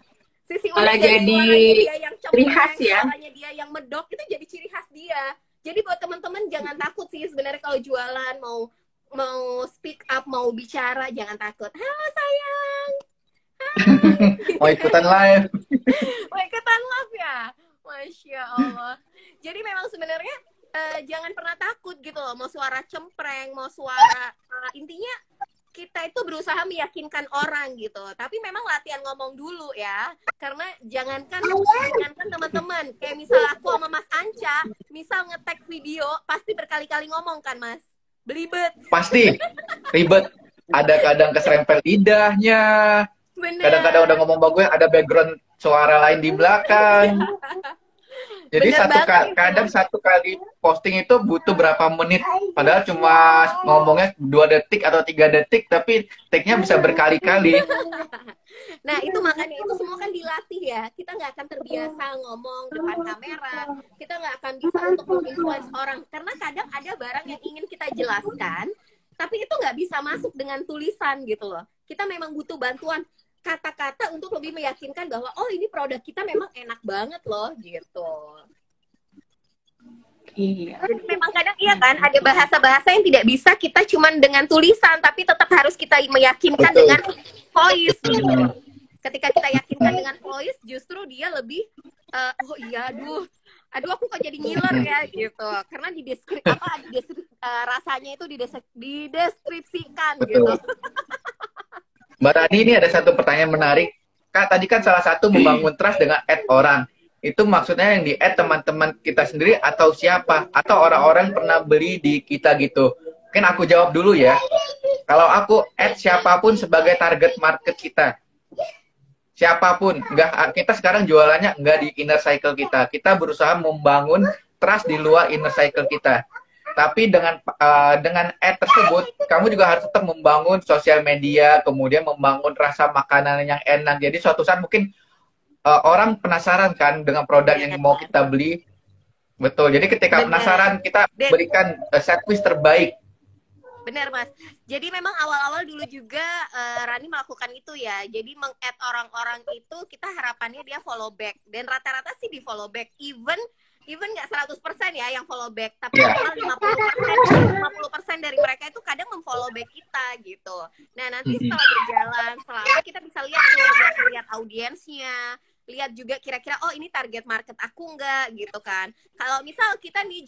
Sisi malah unik dari jadi suaranya dia yang ciri khas cempreng, ya. suaranya dia yang medok, itu jadi ciri khas dia. Jadi buat teman-teman jangan takut sih sebenarnya kalau jualan, mau speak up, mau bicara, jangan takut. Halo sayang. Mau ikutan live. Mau ikutan live ya. Masya Allah. Jadi memang sebenarnya jangan pernah takut gitu loh. Mau suara cempreng, mau suara intinya kita itu berusaha meyakinkan orang gitu. Tapi memang latihan ngomong dulu ya. Karena jangankan teman-teman, kayak misal aku sama Mas Anca, misal nge-tag video, pasti berkali-kali ngomong kan Mas? Belibet. Pasti ribet. Ada kadang keserempel lidahnya. Bener. Kadang-kadang udah ngomong bagus, ada background suara lain di belakang. Jadi kadang satu kali posting itu butuh berapa menit, padahal cuma ngomongnya 2 detik atau 3 detik, tapi take-nya bisa berkali-kali. Nah itu makanya itu semua kan dilatih ya. Kita nggak akan terbiasa ngomong depan kamera, kita nggak akan bisa untuk menginfluence orang, karena kadang ada barang yang ingin kita jelaskan, tapi itu nggak bisa masuk dengan tulisan gitu loh. Kita memang butuh bantuan kata-kata untuk lebih meyakinkan bahwa oh ini produk kita memang enak banget loh gitu. Iya. Jadi memang kadang iya kan ada bahasa-bahasa yang tidak bisa kita cuman dengan tulisan, tapi tetap harus kita meyakinkan dengan voice gitu. Ketika kita yakinkan dengan voice, justru dia lebih oh iya aduh aku kok jadi ngiler ya gitu. Karena di rasanya itu dideskripsikan gitu. Mbak Rani, ini ada satu pertanyaan menarik. Kak, tadi kan salah satu membangun trust dengan add orang. Itu maksudnya yang di-add teman-teman kita sendiri atau siapa? Atau orang-orang pernah beli di kita gitu? Mungkin aku jawab dulu ya. Kalau aku add siapapun sebagai target market kita. Siapapun. Kita sekarang jualannya nggak di inner cycle kita. Kita berusaha membangun trust di luar inner cycle kita. Tapi dengan ad tersebut, kamu juga harus tetap membangun sosial media, kemudian membangun rasa makanan yang enak. Jadi suatu saat mungkin orang penasaran kan dengan produk yang mau kita beli. Betul. Jadi ketika penasaran, kita berikan service terbaik. Benar Mas. Jadi memang awal-awal dulu juga Rani melakukan itu ya. Jadi meng-add orang-orang itu kita harapannya dia follow back. Dan rata-rata sih di follow back. Even nggak 100% ya yang follow back, tapi minimal 50% dari mereka itu kadang memfollow back kita gitu. Nah nanti setelah berjalan, selama kita bisa lihat audiensnya, lihat juga kira-kira oh ini target market aku nggak gitu kan. Kalau misal kita nih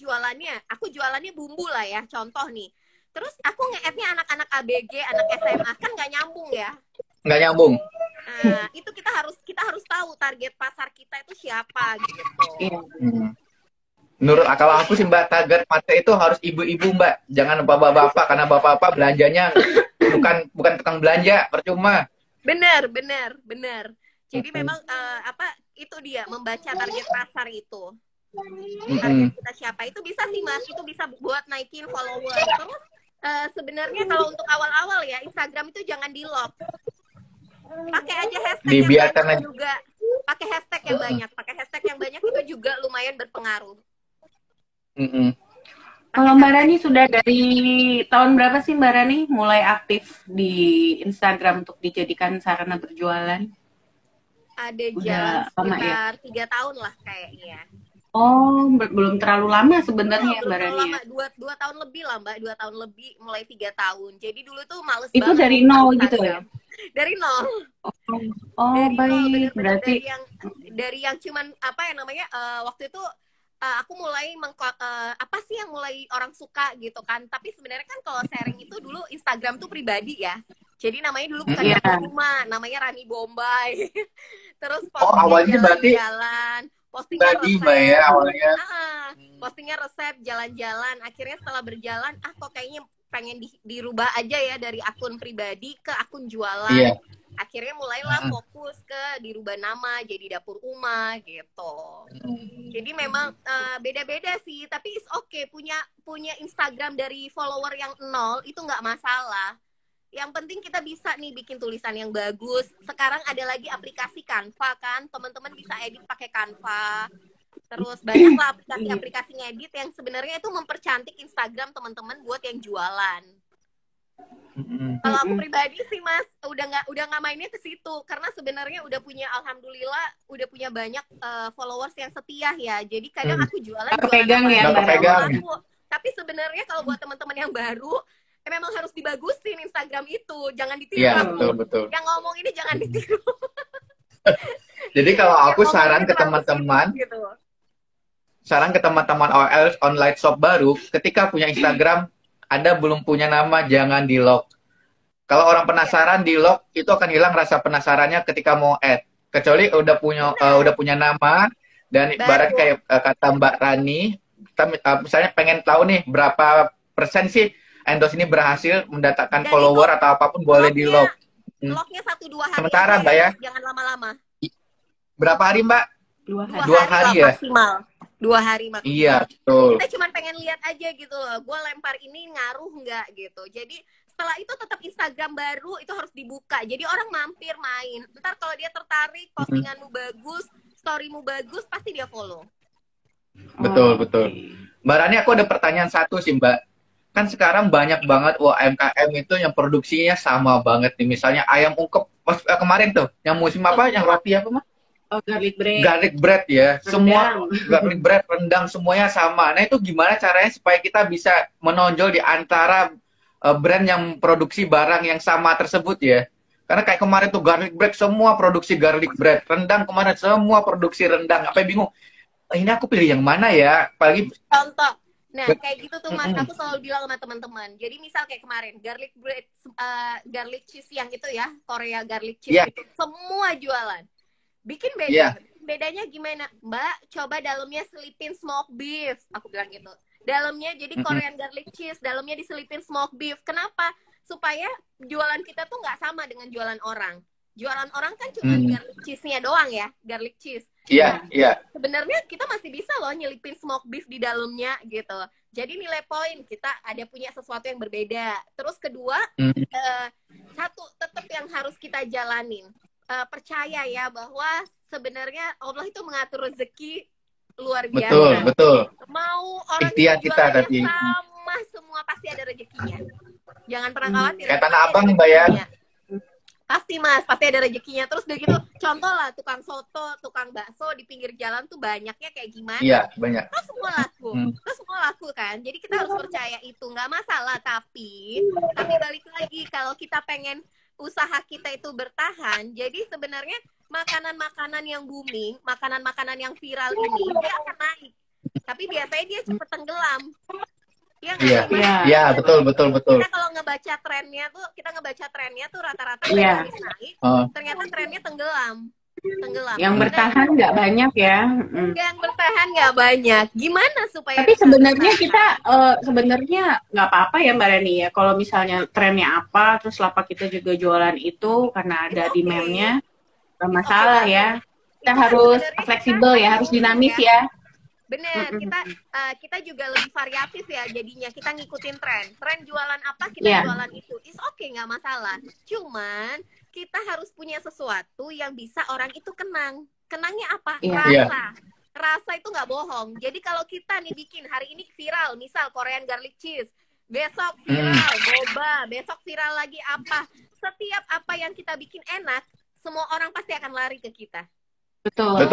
aku jualannya bumbu lah ya, contoh nih. Terus aku nge-add-nya anak-anak ABG, anak SMA, kan nggak nyambung ya. Nggak nyambung. Nah, itu kita harus tahu target pasar kita itu siapa gitu. Menurut kalau aku sih Mbak, target market itu harus ibu-ibu Mbak, jangan bapak-bapak, karena bapak-bapak belanjanya bukan tukang belanja, percuma. Benar. Jadi memang itu dia membaca target pasar itu. Target kita siapa itu bisa sih Mas, itu bisa buat naikin follower. Terus sebenarnya kalau untuk awal-awal ya Instagram itu jangan di lock. Pakai aja hashtag yang banyak juga. Pakai hashtag yang banyak itu juga lumayan berpengaruh. Kalau Mbak Rani sudah dari tahun berapa sih Mbak Rani mulai aktif di Instagram untuk dijadikan sarana berjualan? Ada jalan sekitar 3 tahun lah kayaknya. Oh, belum terlalu lama sebenarnya Mbak Rani. Dua tahun lebih lah Mbak, 2 tahun lebih, mulai 3 tahun. Jadi dulu tuh males itu banget. Itu dari nol gitu ya? Dari nol. Oh, baik. Berarti dari yang cuman waktu itu aku mulai apa sih yang mulai orang suka gitu kan. Tapi sebenarnya kan kalau sharing itu dulu Instagram tuh pribadi ya. Jadi namanya dulu bukan Dapur Rumah, namanya Rani Bombay. Terus awalnya jalan-jalan, postingnya resep. Postingnya resep jalan-jalan. Akhirnya setelah berjalan, kok kayaknya pengen dirubah aja ya dari akun pribadi ke akun jualan. Akhirnya mulailah fokus ke dirubah nama jadi Dapur Uma gitu. Jadi memang beda-beda sih, tapi it's okay punya Instagram dari follower yang 0 itu nggak masalah. Yang penting kita bisa nih bikin tulisan yang bagus. Sekarang ada lagi aplikasi Canva kan, teman-teman bisa edit pakai Canva. Terus banyaklah aplikasi-aplikasi ngedit yang sebenarnya itu mempercantik Instagram teman-teman buat yang jualan. Kalau aku pribadi sih Mas, udah nggak mainnya ke situ karena sebenarnya alhamdulillah udah punya banyak followers yang setia ya. Jadi kadang aku jualan kepegang ya, aku. Tapi sebenarnya kalau buat teman-teman yang baru, memang harus dibagusin Instagram itu, jangan ditiru. Iya, betul. Yang ngomong ini jangan ditiru. Jadi kalau aku saran ke teman-teman, online shop baru, ketika punya Instagram, Anda belum punya nama, jangan di-lock. Kalau orang penasaran di-lock, itu akan hilang rasa penasarannya ketika mau add. Kecuali udah punya nama, dan ibarat kayak kata Mbak Rani, kita misalnya pengen tahu nih berapa persen sih endorse ini berhasil mendatangkan follower atau apapun, boleh di-lock. Locknya 1-2 hari. Sementara Mbak ya. Jangan lama-lama. Berapa hari Mbak? 2 hari ya? Maksimal. 2 hari maksimal. Iya, betul. Kita cuma pengen lihat aja gitu loh. Gue lempar ini ngaruh nggak gitu. Jadi setelah itu tetap Instagram baru itu harus dibuka. Jadi orang mampir main. Ntar kalau dia tertarik, postinganmu bagus, storymu bagus, pasti dia follow. Betul. Mbak Rani, aku ada pertanyaan satu sih Mbak. Kan sekarang banyak banget UMKM itu yang produksinya sama banget nih. Misalnya ayam ungkep kemarin tuh, yang musim apa? Yang roti apa Mas? Oh, garlic bread. Garlic bread ya. Semua garlic bread, rendang semuanya sama. Nah, itu gimana caranya supaya kita bisa menonjol di antara brand yang produksi barang yang sama tersebut ya? Karena kayak kemarin tuh garlic bread semua produksi garlic bread, rendang kemarin semua produksi rendang. Apa bingung? Ini aku pilih yang mana ya? Apalagi contoh. Nah, kayak gitu tuh Mas, aku selalu bilang sama teman-teman. Jadi misal kayak kemarin garlic bread, garlic cheese yang itu ya, Korea garlic cheese itu semua jualan. Bikin beda. Bedanya gimana? Mbak, coba dalamnya selipin smoked beef. Aku bilang gitu. Dalamnya jadi Korean garlic cheese, dalamnya diselipin smoked beef. Kenapa? Supaya jualan kita tuh nggak sama dengan jualan orang. Jualan orang kan cuma garlic cheese-nya doang ya, garlic cheese. Iya. Sebenarnya kita masih bisa loh nyelipin smoked beef di dalamnya gitu. Jadi nilai poin kita ada punya sesuatu yang berbeda. Terus kedua, satu tetap yang harus kita jalanin. Percaya ya bahwa sebenarnya Allah itu mengatur rezeki luar biasa. Betul. Mau orang kita tadi sama semua pasti ada rezekinya. Jangan pernah khawatir. Kayak Tanah Abang Mbak ya. Pasti Mas, pasti ada rezekinya. Terus udah gitu, contoh lah tukang soto, tukang bakso di pinggir jalan tuh banyaknya kayak gimana? Iya, banyak. Terus semua laku kan. Jadi kita harus percaya itu, nggak masalah. Tapi balik lagi kalau kita pengen usaha kita itu bertahan, jadi sebenarnya makanan-makanan yang booming, makanan-makanan yang viral ini dia akan naik. Tapi biasanya dia cepet tenggelam. Iya, betul. Kita kalau ngebaca trennya tuh rata-rata habis naik, ternyata trennya tenggelam. Yang bertahan nggak banyak ya. Yang bertahan nggak banyak. Gimana supaya? Tapi sebenarnya kita sebenarnya nggak apa-apa ya Mbak Rani ya. Kalau misalnya trennya apa, terus lapak kita juga jualan itu karena ada demand-nya, nggak masalah ya. Kita harus fleksibel ya, harus dinamis ya. Bener, kita juga lebih variatif ya jadinya. Kita ngikutin tren jualan apa kita jualan itu. It's okay, nggak masalah. Cuman kita harus punya sesuatu yang bisa orang itu kenangnya apa? Rasa itu nggak bohong. Jadi kalau kita nih bikin hari ini viral, misal Korean garlic cheese, besok viral boba, besok viral lagi apa, setiap apa yang kita bikin enak, semua orang pasti akan lari ke kita. Betul.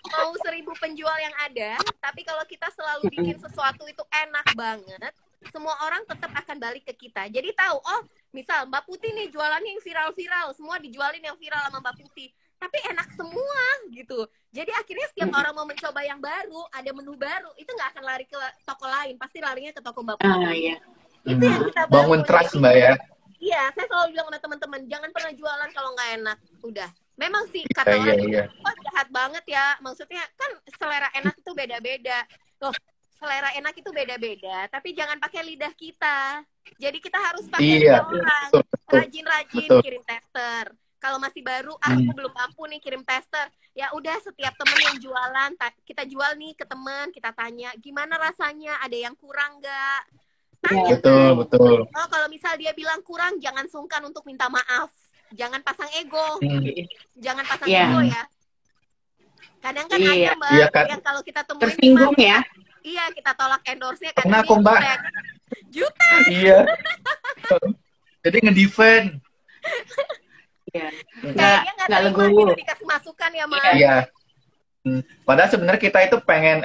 Mau 1000 penjual yang ada, tapi kalau kita selalu bikin sesuatu itu enak banget, semua orang tetap akan balik ke kita. Jadi tahu, oh misal Mbak Putih nih jualannya yang viral-viral, semua dijualin yang viral sama Mbak Putih, tapi enak semua gitu. Jadi akhirnya setiap orang mau mencoba yang baru, ada menu baru, itu nggak akan lari ke toko lain, pasti larinya ke toko Mbak Putih. Itu yang kita bangun trust Mbak ya. Iya, saya selalu bilang sama teman-teman, jangan pernah jualan kalau nggak enak. Udah. Memang sih kata orang, oh jahat banget ya. Maksudnya kan selera enak itu beda-beda. Loh, selera enak itu beda-beda, tapi jangan pakai lidah kita. Jadi kita harus pakai orang. Rajin-rajin kirim tester. Kalau masih baru, aku belum mampu nih kirim tester. Ya udah, setiap temen yang jualan, kita jual nih ke teman, kita tanya, gimana rasanya? Ada yang kurang nggak? Tanya. Betul. Oh, kalau misal dia bilang kurang, jangan sungkan untuk minta maaf. Jangan pasang ego. Jangan pasang ego ya. Kadang kan ada Mbak, yang kalau kita temuin tersinggung ya. Iya, kita tolak endorse-nya karena aku Mbak juta. Iya. Jadi ngedefend. Iya. Kayaknya nggak terima legowo. gitu dikasih masukan ya, Mas. Iya. Padahal sebenarnya kita itu pengen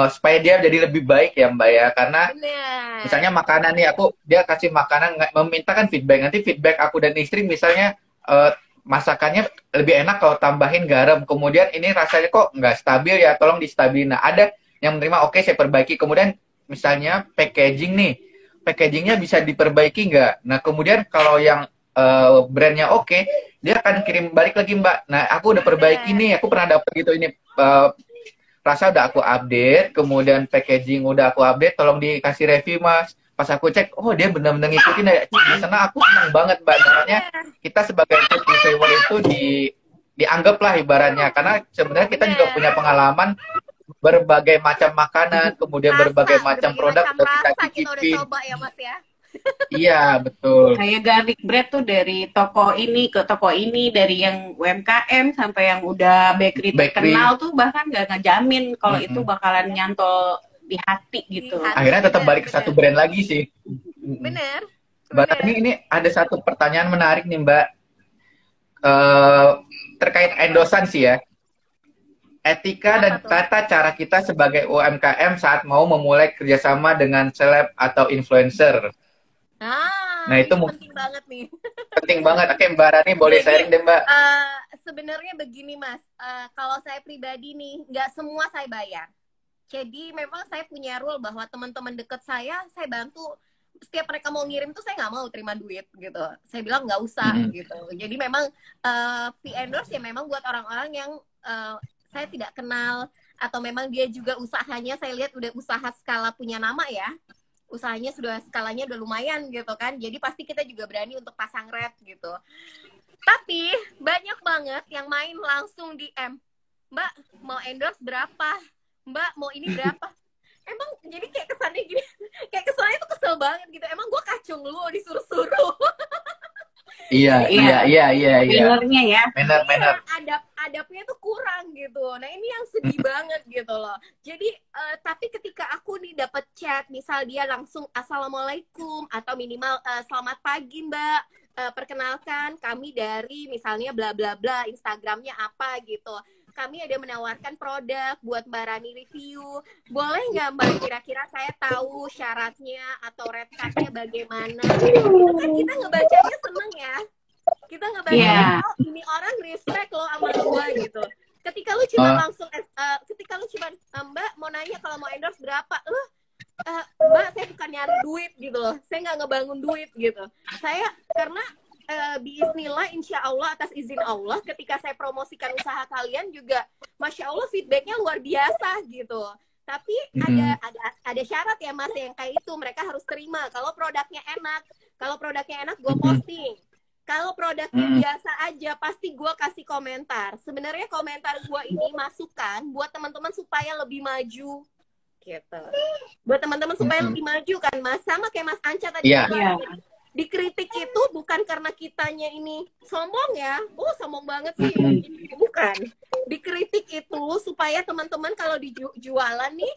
supaya dia jadi lebih baik ya Mbak ya, karena Bener. misalnya makanan nih dia kasih makanan meminta kan feedback, nanti feedback aku dan istri misalnya masakannya lebih enak kalau tambahin garam, kemudian ini rasanya kok nggak stabil ya, tolong distabilin. Nah ada yang menerima, oke saya perbaiki, kemudian misalnya packaging nih, packagingnya bisa diperbaiki nggak? Nah kemudian kalau yang brandnya oke, dia akan kirim balik lagi Mbak. Nah aku udah perbaiki nih, aku pernah dapet gitu ini rasa udah aku update, kemudian packaging udah aku update, tolong dikasih review Mas. Pas aku cek, oh dia benar-benar ngikutin ya. Di sana aku senang banget Mbak. Makanya kita sebagai food reviewer itu dianggap lah ibaratnya, karena sebenarnya kita juga punya pengalaman berbagai macam makanan, kemudian berbagai macam produk macam udah kita rasa kita udah cicipin. coba ya Mas ya. Iya betul. Kayak garlic bread tuh dari toko ini ke toko ini, dari yang UMKM sampai yang udah bakery terkenal tuh bahkan nggak ngejamin kalau itu bakalan nyantol di hati gitu. Akhirnya tetap balik ke satu brand lagi sih. Bener. Mbak, ini ada satu pertanyaan menarik nih Mbak. Terkait endosan sih ya. Etika dan tata cara kita sebagai UMKM saat mau memulai kerjasama dengan seleb atau influencer. Nah itu penting banget nih. Penting banget. Oke Mbak Rani boleh sharing deh Mbak. Sebenarnya begini Mas, kalau saya pribadi nih, nggak semua saya bayar. Jadi memang saya punya rule bahwa teman-teman deket saya bantu. Setiap mereka mau ngirim tuh saya nggak mau terima duit gitu. Saya bilang nggak usah gitu. Jadi memang fee endorse ya memang buat orang-orang yang saya tidak kenal, atau memang dia juga usahanya saya lihat udah usaha skala punya nama ya. Usahanya skalanya udah lumayan gitu kan. Jadi pasti kita juga berani untuk pasang rate gitu. Tapi banyak banget yang main langsung DM. Mbak, mau endorse berapa? Mbak, mau ini berapa? Emang jadi kayak kesannya gini. Kayak kesannya tuh kesel banget gitu. Emang gue kacung lu disuruh-suruh. Iya. Benernya ya. Bener. Adabnya tuh kurang gitu. Nah ini yang sedih banget gitu loh. Jadi tapi ketika aku nih dapat chat, misal dia langsung assalamualaikum atau minimal selamat pagi Mbak, perkenalkan kami dari misalnya bla bla bla, Instagramnya apa gitu. Kami ada menawarkan produk buat Mbak Rani review. Boleh nggak Mbak kira-kira saya tahu syaratnya atau rate card-nya bagaimana? Itu kan kita ngebacanya seneng ya. Kita ngebacanya, oh ini orang respect loh sama gua gitu. Ketika lu cuma langsung, ketika lu cuma Mbak mau nanya kalau mau endorse berapa, lu Mbak saya bukan nyari duit gitu loh. Saya nggak ngebangun duit gitu. Saya karena biiznillah insya Allah atas izin Allah ketika saya promosikan usaha kalian juga Masya Allah feedbacknya luar biasa gitu. Tapi ada syarat ya Mas yang kayak itu mereka harus terima. Kalau produknya enak gue posting. Kalau produknya biasa aja pasti gue kasih komentar. Sebenarnya komentar gue ini masukan buat teman-teman supaya lebih maju gitu. Buat teman-teman supaya lebih maju kan Mas. Sama kayak Mas Anca tadi. Dikritik itu bukan karena kitanya ini sombong ya, sombong banget sih, bukan. Dikritik itu supaya teman-teman kalau dijualan nih,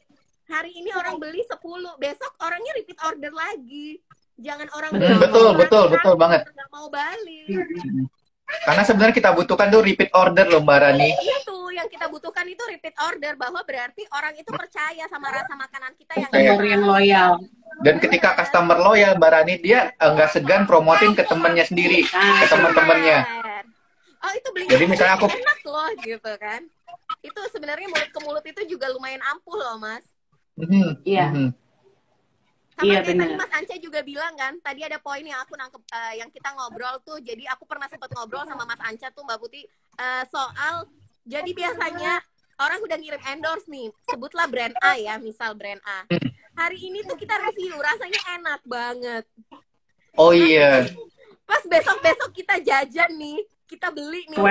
hari ini orang beli 10, besok orangnya repeat order lagi. Jangan orang betul banget. Nggak mau balik. Karena sebenarnya kita butuhkan tuh repeat order loh Mbak Rani. Itu yang kita butuhkan itu repeat order, bahwa berarti orang itu percaya sama rasa makanan kita yang loyal. Dan ketika customer loyal Mbak Rani, dia nggak segan promotin ke temennya sendiri, ke teman-temannya. Oh itu beli jadi misalnya aku enak loh gitu kan. Itu sebenarnya mulut ke mulut itu juga lumayan ampuh loh Mas. Iya. Sama kayak tadi Mas Anca juga bilang kan, tadi ada poin yang aku nangkep, yang kita ngobrol tuh, jadi aku pernah sempat ngobrol sama Mas Anca tuh Mbak Putih, soal, jadi biasanya orang udah ngirim endorse nih, sebutlah brand A ya, misal brand A. Hari ini tuh kita review, rasanya enak banget. Oh iya. Pas besok-besok kita jajan nih, kita beli nih,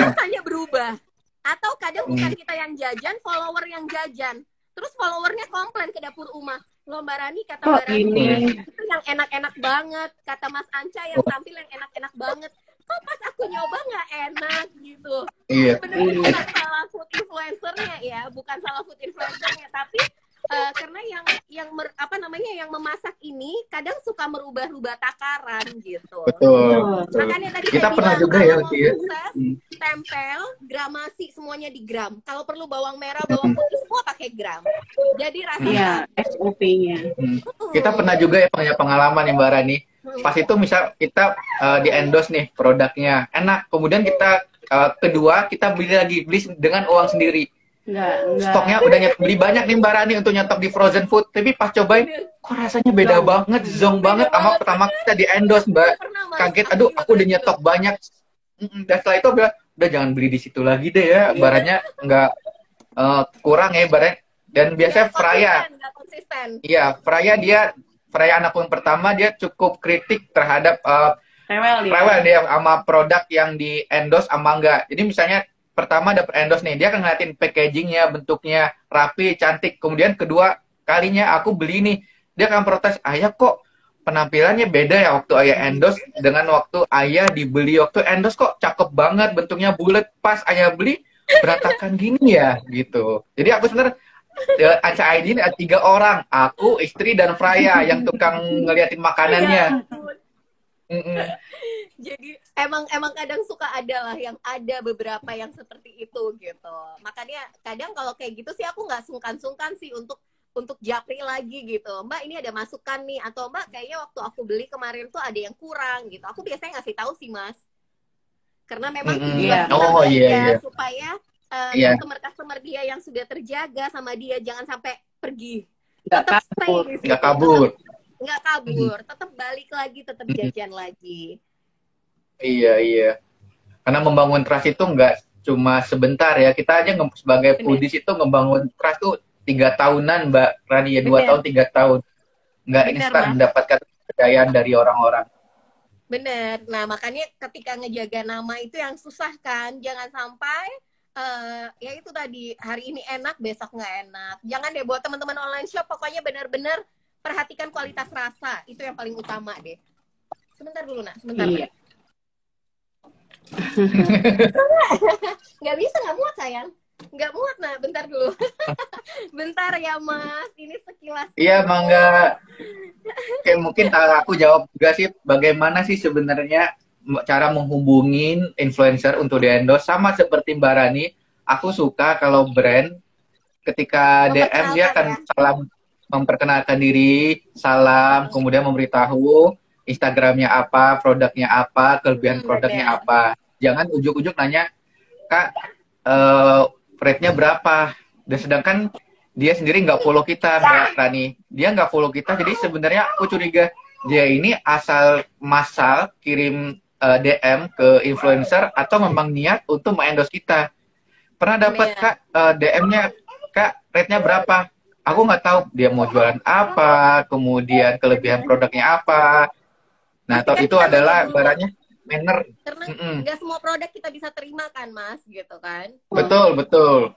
rasanya berubah. Atau kadang bukan kita yang jajan, follower yang jajan. Terus followernya komplain ke dapur Uma. Loh Mbak Rani, kata Mbak Rani, itu yang enak-enak banget. Kata Mas Anca yang tampil yang enak-enak banget. Kok pas aku nyoba nggak enak gitu. Iya. Bener-bener bukan salah food influencernya ya. Bukan salah food influencernya. Tapi karena apa namanya yang memasak ini kadang suka merubah-rubah takaran gitu. Betul. Makanya tadi kita saya pernah bilang juga kalau ya mau Ki, ya. sukses tempel gramasi semuanya di gram. Kalau perlu bawang merah, bawang putih semua pakai gram. Jadi rasakan. SOP-nya. Kita pernah juga ya punya pengalaman ya Mbak Rani. Pas itu misal kita di endorse nih produknya enak, kemudian kita kedua kita beli dengan uang sendiri. Enggak. Stoknya udah beli banyak nih Mbak Rani untuk nyetok di frozen food, tapi pas cobain kok rasanya beda banget, zonk banget sama pertama kita di endorse Mbak. Kaget, aduh aku udah nyetok banyak. Dan setelah itu udah jangan beli di situ lagi deh ya, barangnya nggak kurang ya barang. Dan biasanya Freya, iya Freya anak yang pertama dia cukup kritik terhadap rewel dia sama produk yang di endorse sama enggak. Jadi misalnya pertama dapat endorse nih, dia akan ngeliatin packagingnya, bentuknya rapi, cantik. Kemudian kedua kalinya aku beli nih, dia akan protes, ayah kok penampilannya beda ya waktu ayah endorse dengan waktu ayah dibeli. Waktu endorse kok cakep banget, bentuknya bulat, pas ayah beli berantakan gini ya, gitu. Jadi aku sebenarnya Anca ID ini ada 3 orang, aku, istri, dan Freya yang tukang ngeliatin makanannya. Jadi emang kadang suka ada lah yang ada beberapa yang seperti itu gitu. Makanya kadang kalau kayak gitu sih aku nggak sungkan-sungkan sih untuk japri lagi gitu. Mbak ini ada masukan nih, atau Mbak kayaknya waktu aku beli kemarin tuh ada yang kurang gitu. Aku biasanya ngasih tahu sih Mas. Karena memang tujuan kita supaya customer dia yang sudah terjaga sama dia jangan sampai pergi. Tetap stay di situ. Nggak kabur, tetap balik lagi, tetap jajan lagi. Iya. Karena membangun trust itu nggak cuma sebentar ya. Kita aja sebagai foodies itu ngebangun trust tuh 3 tahunan Mbak Rani ya, 2 tahun 3 tahun. Nggak instan mendapatkan kepercayaan dari orang-orang. Bener. Nah makanya ketika ngejaga nama itu yang susah kan. Jangan sampai ya itu tadi hari ini enak besok nggak enak. Jangan deh buat teman-teman online shop, pokoknya benar-benar perhatikan kualitas rasa, itu yang paling utama deh. Sebentar dulu nak, sebentar. Iya. Nggak bisa, nggak muat sayang. Nggak muat nak, bentar dulu. Bentar ya Mas, ini sekilas. Iya mangga. Kayak mungkin aku jawab juga sih, bagaimana sih sebenarnya cara menghubungin influencer untuk di endorse. Sama seperti Mbak Rani, aku suka kalau brand ketika DM dia akan salam, memperkenalkan diri, salam, kemudian memberitahu Instagramnya apa, produknya apa, kelebihan produknya apa. Jangan ujuk-ujuk nanya, Kak, rate-nya berapa? Dan sedangkan dia sendiri nggak follow kita, Mbak Rani. Dia nggak follow kita, jadi sebenarnya aku curiga dia ini asal massal kirim DM ke influencer atau memang niat untuk mengendorse kita. Pernah dapat Kak DM-nya, Kak, rate-nya berapa? Aku nggak tahu dia mau jualan apa, kemudian kelebihan produknya apa. Nah, itu adalah barangnya manner. Karena nggak semua produk kita bisa terima kan, Mas, gitu kan? Betul.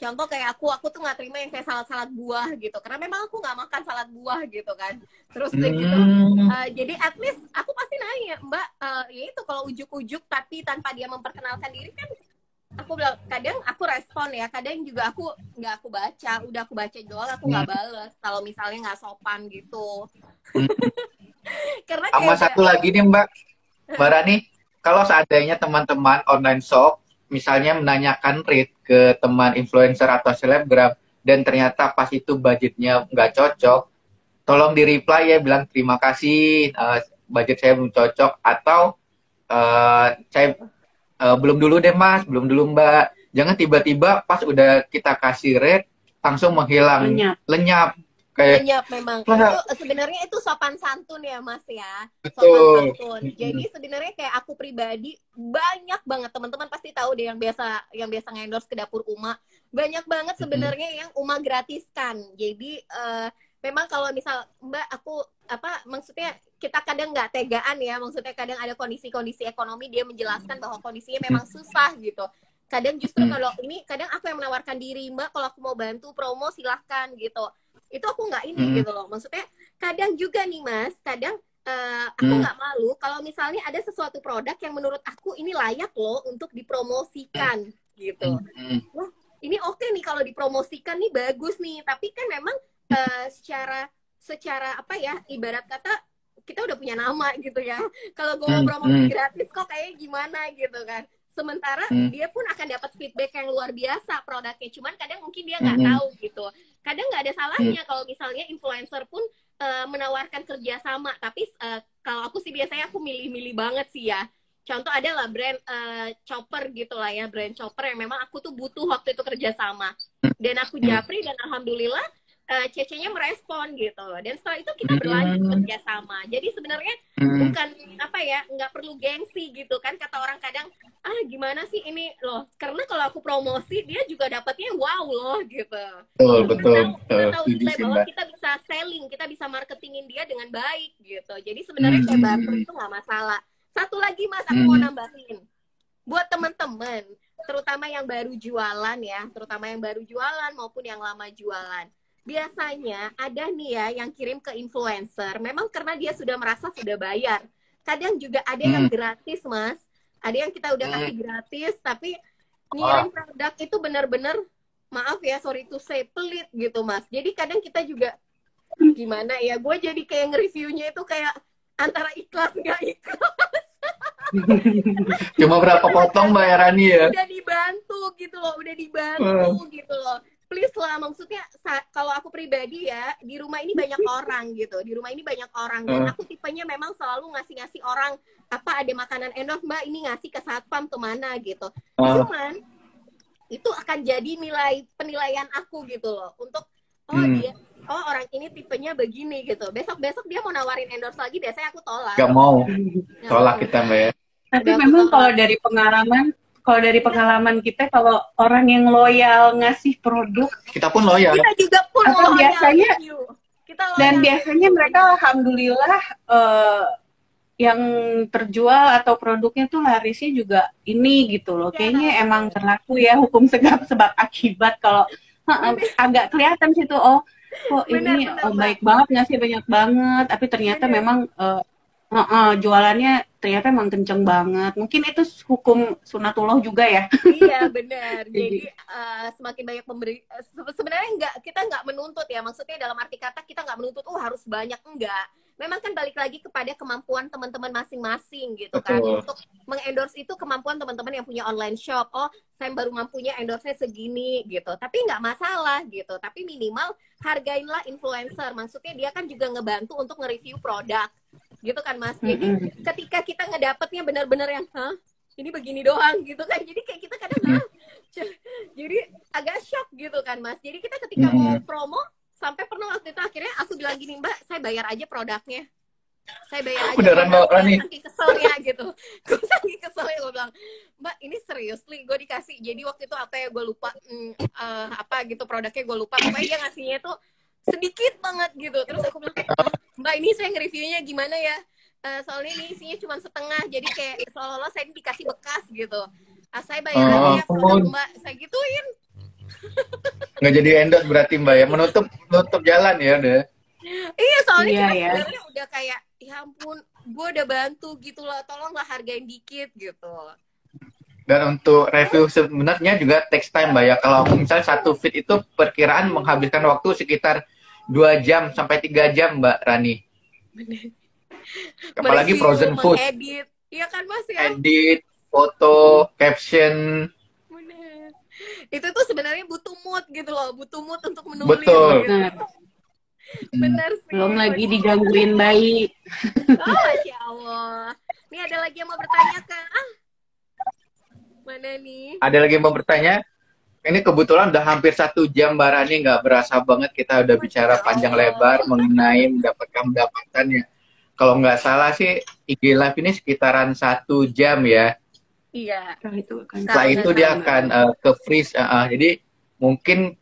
Contoh kayak aku tuh nggak terima yang kayak salad buah gitu, karena memang aku nggak makan salad buah gitu kan. Terus gitu, jadi at least aku pasti nanya, Mbak, ya itu kalau ujuk-ujuk tapi tanpa dia memperkenalkan diri kan. Aku bilang, kadang aku respon ya, kadang juga aku nggak aku baca, udah aku baca doang, aku nggak bales kalau misalnya nggak sopan gitu. Karena sama satu lagi nih Mbak Rani, kalau seandainya teman-teman online shop misalnya menanyakan rate ke teman influencer atau selebgram dan ternyata pas itu budgetnya nggak cocok, tolong di reply ya, bilang terima kasih, budget saya belum cocok, atau saya belum dulu deh Mas, belum dulu Mbak. Jangan tiba-tiba pas udah kita kasih rate langsung menghilang, lenyap. Kayak lenyap memang. Itu sebenarnya itu sopan santun ya Mas ya. Sopan santun. Jadi sebenarnya kayak aku pribadi banyak banget, teman-teman pasti tahu deh yang biasa nge-endorse ke dapur Uma. Banyak banget sebenarnya yang Uma gratiskan. Jadi memang kalau misal Mbak aku maksudnya kita kadang nggak tegaan ya, maksudnya kadang ada kondisi-kondisi ekonomi dia menjelaskan bahwa kondisinya memang susah gitu. Kadang justru kalau ini kadang aku yang menawarkan diri, Mbak kalau aku mau bantu promo silahkan gitu. Itu aku nggak ini gitu loh. Maksudnya kadang juga nih Mas, kadang aku nggak malu kalau misalnya ada sesuatu produk yang menurut aku ini layak loh untuk dipromosikan gitu. Wah, ini oke nih kalau dipromosikan nih bagus nih, tapi kan memang secara apa ya, ibarat kata kita udah punya nama gitu ya. Kalau gue mau promosi gratis kok kayaknya gimana gitu kan. Sementara dia pun akan dapat feedback yang luar biasa produknya. Cuman kadang mungkin dia nggak tahu gitu. Kadang nggak ada salahnya kalau misalnya influencer pun menawarkan kerjasama. Tapi kalau aku sih biasanya aku milih-milih banget sih ya. Contoh adalah brand Chopper gitu lah ya. Brand Chopper yang memang aku tuh butuh waktu itu kerjasama. Dan aku japri dan alhamdulillah Cece-nya merespon gitu loh. Dan setelah itu kita berlanjut kerjasama. Jadi sebenarnya bukan apa ya, nggak perlu gengsi gitu kan, kata orang kadang gimana sih ini loh, karena kalau aku promosi dia juga dapatnya wow loh gitu. Betul. Kita tahu nilai bahwa kita bisa selling, kita bisa marketingin dia dengan baik gitu. Jadi sebenarnya kayak barter itu nggak masalah. Satu lagi Mas, aku mau nambahin buat teman-teman, terutama yang baru jualan ya, terutama yang baru jualan maupun yang lama jualan. Biasanya ada nih ya yang kirim ke influencer, memang karena dia sudah merasa sudah bayar. Kadang juga ada yang gratis Mas, ada yang kita udah kasih gratis, tapi ngirim produk itu benar-benar, maaf ya, sorry to say, pelit gitu Mas. Jadi kadang kita juga, gimana ya, gue jadi kayak nge-reviewnya itu kayak antara ikhlas nggak ikhlas. Cuma berapa potong bayarannya ya? Udah dibantu gitu loh. Please lah, maksudnya kalau aku pribadi ya, di rumah ini banyak orang gitu. Di rumah ini banyak orang. Dan aku tipenya memang selalu ngasih-ngasih orang, apa ada makanan endorse, Mbak, ini ngasih ke satpam kemana gitu. Cuman, itu akan jadi penilaian aku gitu loh. Untuk, orang ini tipenya begini gitu. Besok-besok dia mau nawarin endorse lagi, biasanya aku tolak. Gak mau. Tolak kita, Mbak ya. Tapi memang kalau dari pengalaman kita, kalau orang yang loyal ngasih produk, kita pun loyal. Kita juga pun loyal. Biasanya mereka alhamdulillah yang terjual atau produknya tuh larisnya juga ini gitu loh. Kayaknya emang berlaku ya hukum sebab akibat. Kalau agak kelihatan situ, ini baik banget ngasih banyak banget, tapi ternyata memang jualannya ternyata emang kenceng banget. Mungkin itu hukum sunatullah juga ya. Iya benar. Jadi semakin banyak pemberi, sebenarnya kita nggak menuntut ya. Maksudnya dalam arti kata kita nggak menuntut harus banyak, enggak. Memang kan balik lagi kepada kemampuan teman-teman masing-masing gitu. Betul. Kan. Untuk mengendorse itu kemampuan teman-teman yang punya online shop. Saya baru mampunya endorse-nya segini gitu. Tapi nggak masalah gitu. Tapi minimal hargainlah influencer. Maksudnya dia kan juga ngebantu untuk nge-review produk. Gitu kan Mas. Jadi ketika kita ngedapetnya benar-benar yang ini begini doang gitu kan, jadi kayak kita kadang jadi agak shock gitu kan Mas. Jadi kita ketika mau promo, sampai pernah waktu itu akhirnya aku bilang gini, Mbak, saya bayar aja produknya, saya bayar aja produknya, saking keselnya gitu. Gue saking keselnya, gue bilang, Mbak, ini seriously gue dikasih, jadi waktu itu apa ya gue lupa, apa gitu produknya gue lupa, pokoknya dia ngasihnya tuh sedikit banget gitu. Terus aku bilang, Mbak, ini saya nge-reviewnya gimana ya, soalnya ini isinya cuma setengah, jadi kayak seolah-olah saya dikasih bekas gitu. Saya bayar aja produk Mbak, saya gituin. Nggak jadi endorse berarti Mbak ya, menutup jalan ya udah. Iya, soalnya kita sebenarnya udah kayak, ya ampun, gue udah bantu gitu loh, tolonglah hargain dikit gitu. Dan untuk review sebenarnya juga takes time Mbak ya. Kalau misalnya satu feed itu perkiraan menghabiskan waktu sekitar 2 jam sampai 3 jam Mbak Rani. Apalagi frozen food. Edit, iya kan Mas ya? Edit, foto, caption. Bener. Itu tuh sebenarnya butuh mood gitu loh, butuh mood untuk menulis. Betul. Gitu. Bener sih. Belum lagi digangguin bayi. Masya Allah. Ini ada lagi yang mau bertanya Kak? Mana nih? Ada lagi yang mau bertanya? Ini kebetulan udah hampir 1 jam Mbak Rani, nggak berasa banget kita udah bicara panjang lebar mengenai mendapatkan pendapatannya. Kalau nggak salah sih IG Live ini sekitaran 1 jam ya. Iya. Setelah itu dia akan ke freeze. Jadi mungkin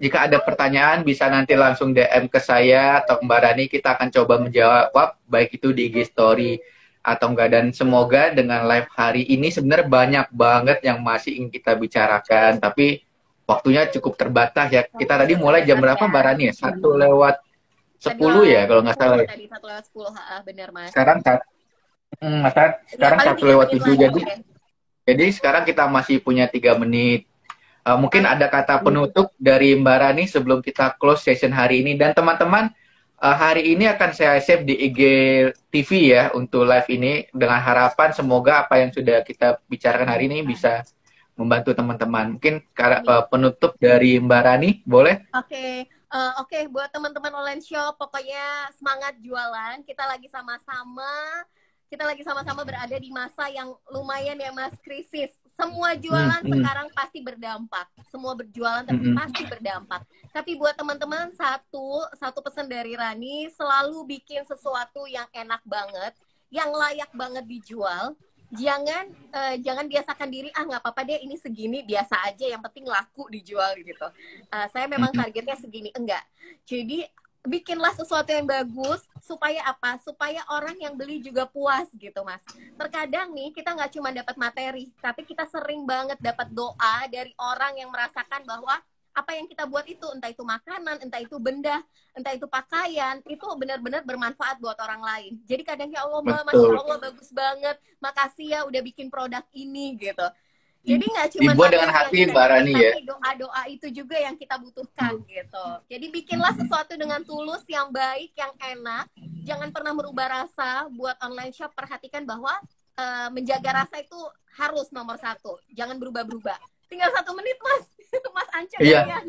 jika ada pertanyaan bisa nanti langsung DM ke saya atau Mbak Rani, kita akan coba menjawab baik itu di IG Story atau enggak. Dan semoga dengan live hari ini sebenarnya banyak banget yang masih ingin kita bicarakan, tapi waktunya cukup terbatas ya. Kita tadi mulai jam berapa Mbak Rani ya? 1:10 ya kalau nggak salah. Tadi 1:10, benar Mas. Sekarang 1:07 jadi sekarang kita masih punya 3 menit. Mungkin ada kata penutup dari Mbak Rani sebelum kita close session hari ini. Dan teman-teman, hari ini akan saya save di IG TV ya untuk live ini. Dengan harapan semoga apa yang sudah kita bicarakan hari ini bisa membantu teman-teman. Mungkin penutup dari Mbak Rani, boleh? Oke, buat teman-teman online shop, pokoknya semangat jualan. Kita lagi sama-sama berada di masa yang lumayan ya Mas, krisis. Semua jualan sekarang pasti berdampak. Semua berjualan tapi pasti berdampak. Tapi buat teman-teman, satu pesan dari Rani, selalu bikin sesuatu yang enak banget, yang layak banget dijual. Jangan biasakan diri, nggak apa-apa deh ini segini, biasa aja, yang penting laku dijual gitu. Saya memang targetnya segini, enggak. Jadi bikinlah sesuatu yang bagus, supaya apa? Supaya orang yang beli juga puas gitu, Mas. Terkadang nih, kita nggak cuma dapat materi, tapi kita sering banget dapat doa dari orang yang merasakan bahwa apa yang kita buat itu, entah itu makanan, entah itu benda, entah itu pakaian, itu benar-benar bermanfaat buat orang lain. Jadi kadang, ya Allah, Masya Allah, bagus banget, makasih ya udah bikin produk ini gitu. Jadi nggak cuma dibuat dengan hati Mbak Rani ya. Doa-doa itu juga yang kita butuhkan gitu. Jadi bikinlah sesuatu dengan tulus, yang baik, yang enak. Jangan pernah merubah rasa. Buat online shop, perhatikan bahwa menjaga rasa itu harus nomor 1. Jangan berubah-berubah. Tinggal 1 menit Mas. Mas Anca. Iya.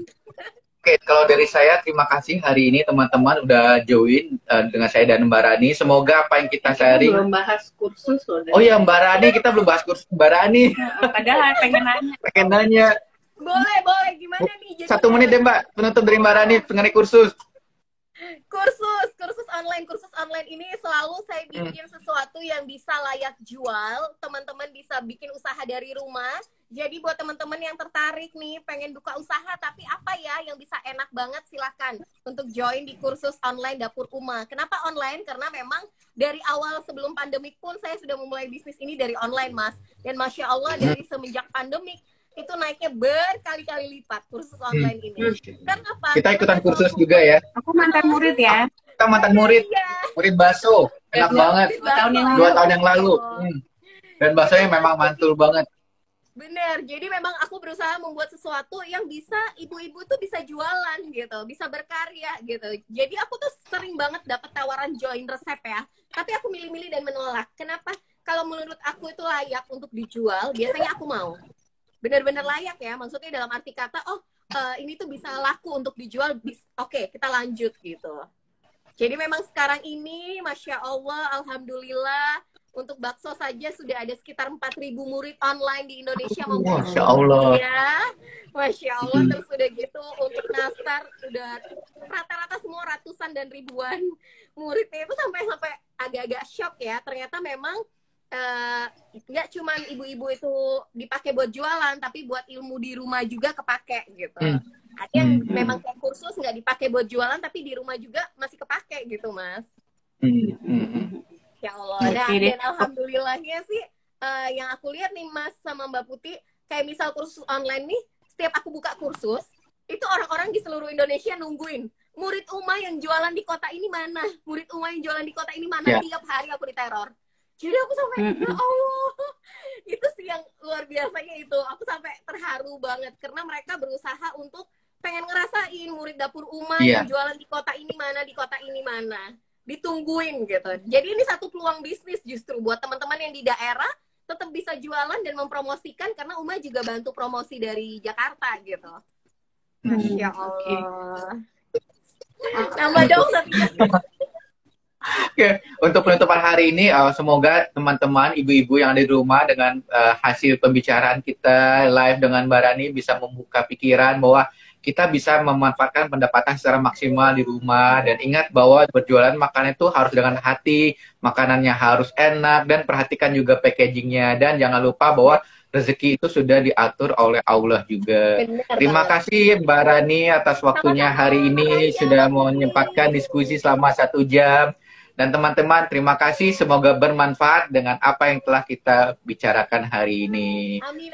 Oke, kalau dari saya terima kasih hari ini teman-teman udah join dengan saya dan Mbak Rani. Semoga apa yang kita sharing. Belum bahas kursus loh. Oh ya Mbak Rani, kita belum bahas kursus Mbak Rani. Padahal pengen nanya. Pengen nanya. Boleh. Gimana nih? 1 menit deh Mbak, penutup dari Mbak Rani mengenai kursus. Kursus online ini selalu saya bikin sesuatu yang bisa layak jual. Teman-teman bisa bikin usaha dari rumah. Jadi buat teman-teman yang tertarik nih, pengen buka usaha, tapi apa ya yang bisa enak banget, silakan untuk join di kursus online Dapur Uma. Kenapa online? Karena memang dari awal sebelum pandemik pun saya sudah memulai bisnis ini dari online, Mas. Dan Masya Allah dari semenjak pandemik, itu naiknya berkali-kali lipat kursus online ini. Karena apa? Kita ikutan kursus juga ya. Aku mantan murid ya. Kita mantan murid. Murid bakso. Enak banget. 2 tahun yang lalu. Dan baksonya memang mantul banget. Bener, jadi memang aku berusaha membuat sesuatu yang bisa ibu-ibu tuh bisa jualan gitu, bisa berkarya gitu. Jadi aku tuh sering banget dapat tawaran join resep ya, tapi aku milih-milih dan menolak. Kenapa? Kalau menurut aku itu layak untuk dijual, biasanya aku mau. Benar-benar layak ya, maksudnya dalam arti kata, ini tuh bisa laku untuk dijual, oke, kita lanjut gitu. Jadi memang sekarang ini, Masya Allah, Alhamdulillah, untuk bakso saja sudah ada sekitar 4.000 murid online di Indonesia. Masya Allah. Ya, Masya Allah. Terus udah gitu, untuk nastar udah rata-rata semua ratusan dan ribuan muridnya itu sampai agak-agak shock ya. Ternyata memang nggak cuman ibu-ibu itu dipakai buat jualan, tapi buat ilmu di rumah juga kepake gitu. Ada yang memang kayak kursus nggak dipakai buat jualan, tapi di rumah juga masih kepake gitu, Mas. Ya Allah, dan alhamdulillahnya sih yang aku lihat nih Mas sama Mbak Putih, kayak misal kursus online nih, setiap aku buka kursus, itu orang-orang di seluruh Indonesia nungguin, murid Uma yang jualan di kota ini mana? Murid Uma yang jualan di kota ini mana? Tiap hari aku diteror. Jadi aku sampai, ya Allah, itu sih yang luar biasanya itu. Aku sampai terharu banget, karena mereka berusaha untuk pengen ngerasain murid Dapur Uma yang jualan di kota ini mana, di kota ini mana. Ditungguin gitu. Jadi ini satu peluang bisnis justru buat teman-teman yang di daerah tetap bisa jualan dan mempromosikan, karena Uma juga bantu promosi dari Jakarta gitu. Masya Allah. Nambah dong Oke, untuk penutupan hari ini, semoga teman-teman, ibu-ibu yang ada di rumah dengan hasil pembicaraan kita live dengan Mbak Rani bisa membuka pikiran bahwa kita bisa memanfaatkan pendapatan secara maksimal di rumah. Dan ingat bahwa berjualan makanan itu harus dengan hati, makanannya harus enak, dan perhatikan juga packagingnya. Dan jangan lupa bahwa rezeki itu sudah diatur oleh Allah juga. Terima kasih Mbak Rani atas waktunya hari ini, sudah menyempatkan diskusi selama 1 jam. Dan teman-teman, terima kasih. Semoga bermanfaat dengan apa yang telah kita bicarakan hari ini. Amin.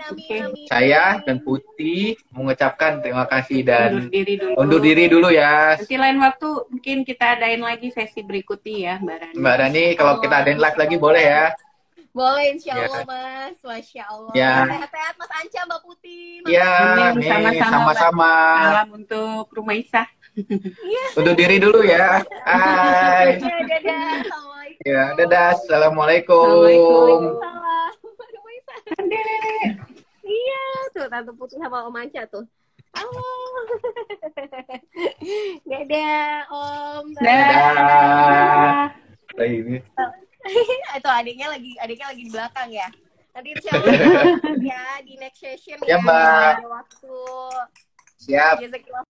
Saya dan Putih mengucapkan terima kasih dan undur diri dulu ya. Nanti lain waktu mungkin kita adain lagi sesi berikutnya ya, Mbak Rani. Mbak Rani, kalau kita adain live lagi boleh ya? Boleh, insya Ya. Allah Mas. Masya Allah. Ya. Sehat-sehat Mas Anca, Mbak Putih. Ya, Amin. nih, Sama-sama, sama-sama. Salam untuk Rumaisah. Undur diri dulu ya. Hai. Ya, dadah. Assalamualaikum. Ya, dadah. Assalamualaikum. Waalaikumsalam. Aduh, Maisa. Adek. Iya, tuh Tante Putih sama Om Anca tuh. Halo. Dadah, Om. Dadah. Ini. Itu adiknya lagi di belakang ya. Nanti insya Allah ya di next session Ya, ya. Mbak. Ada waktu. Siap. Jazakillah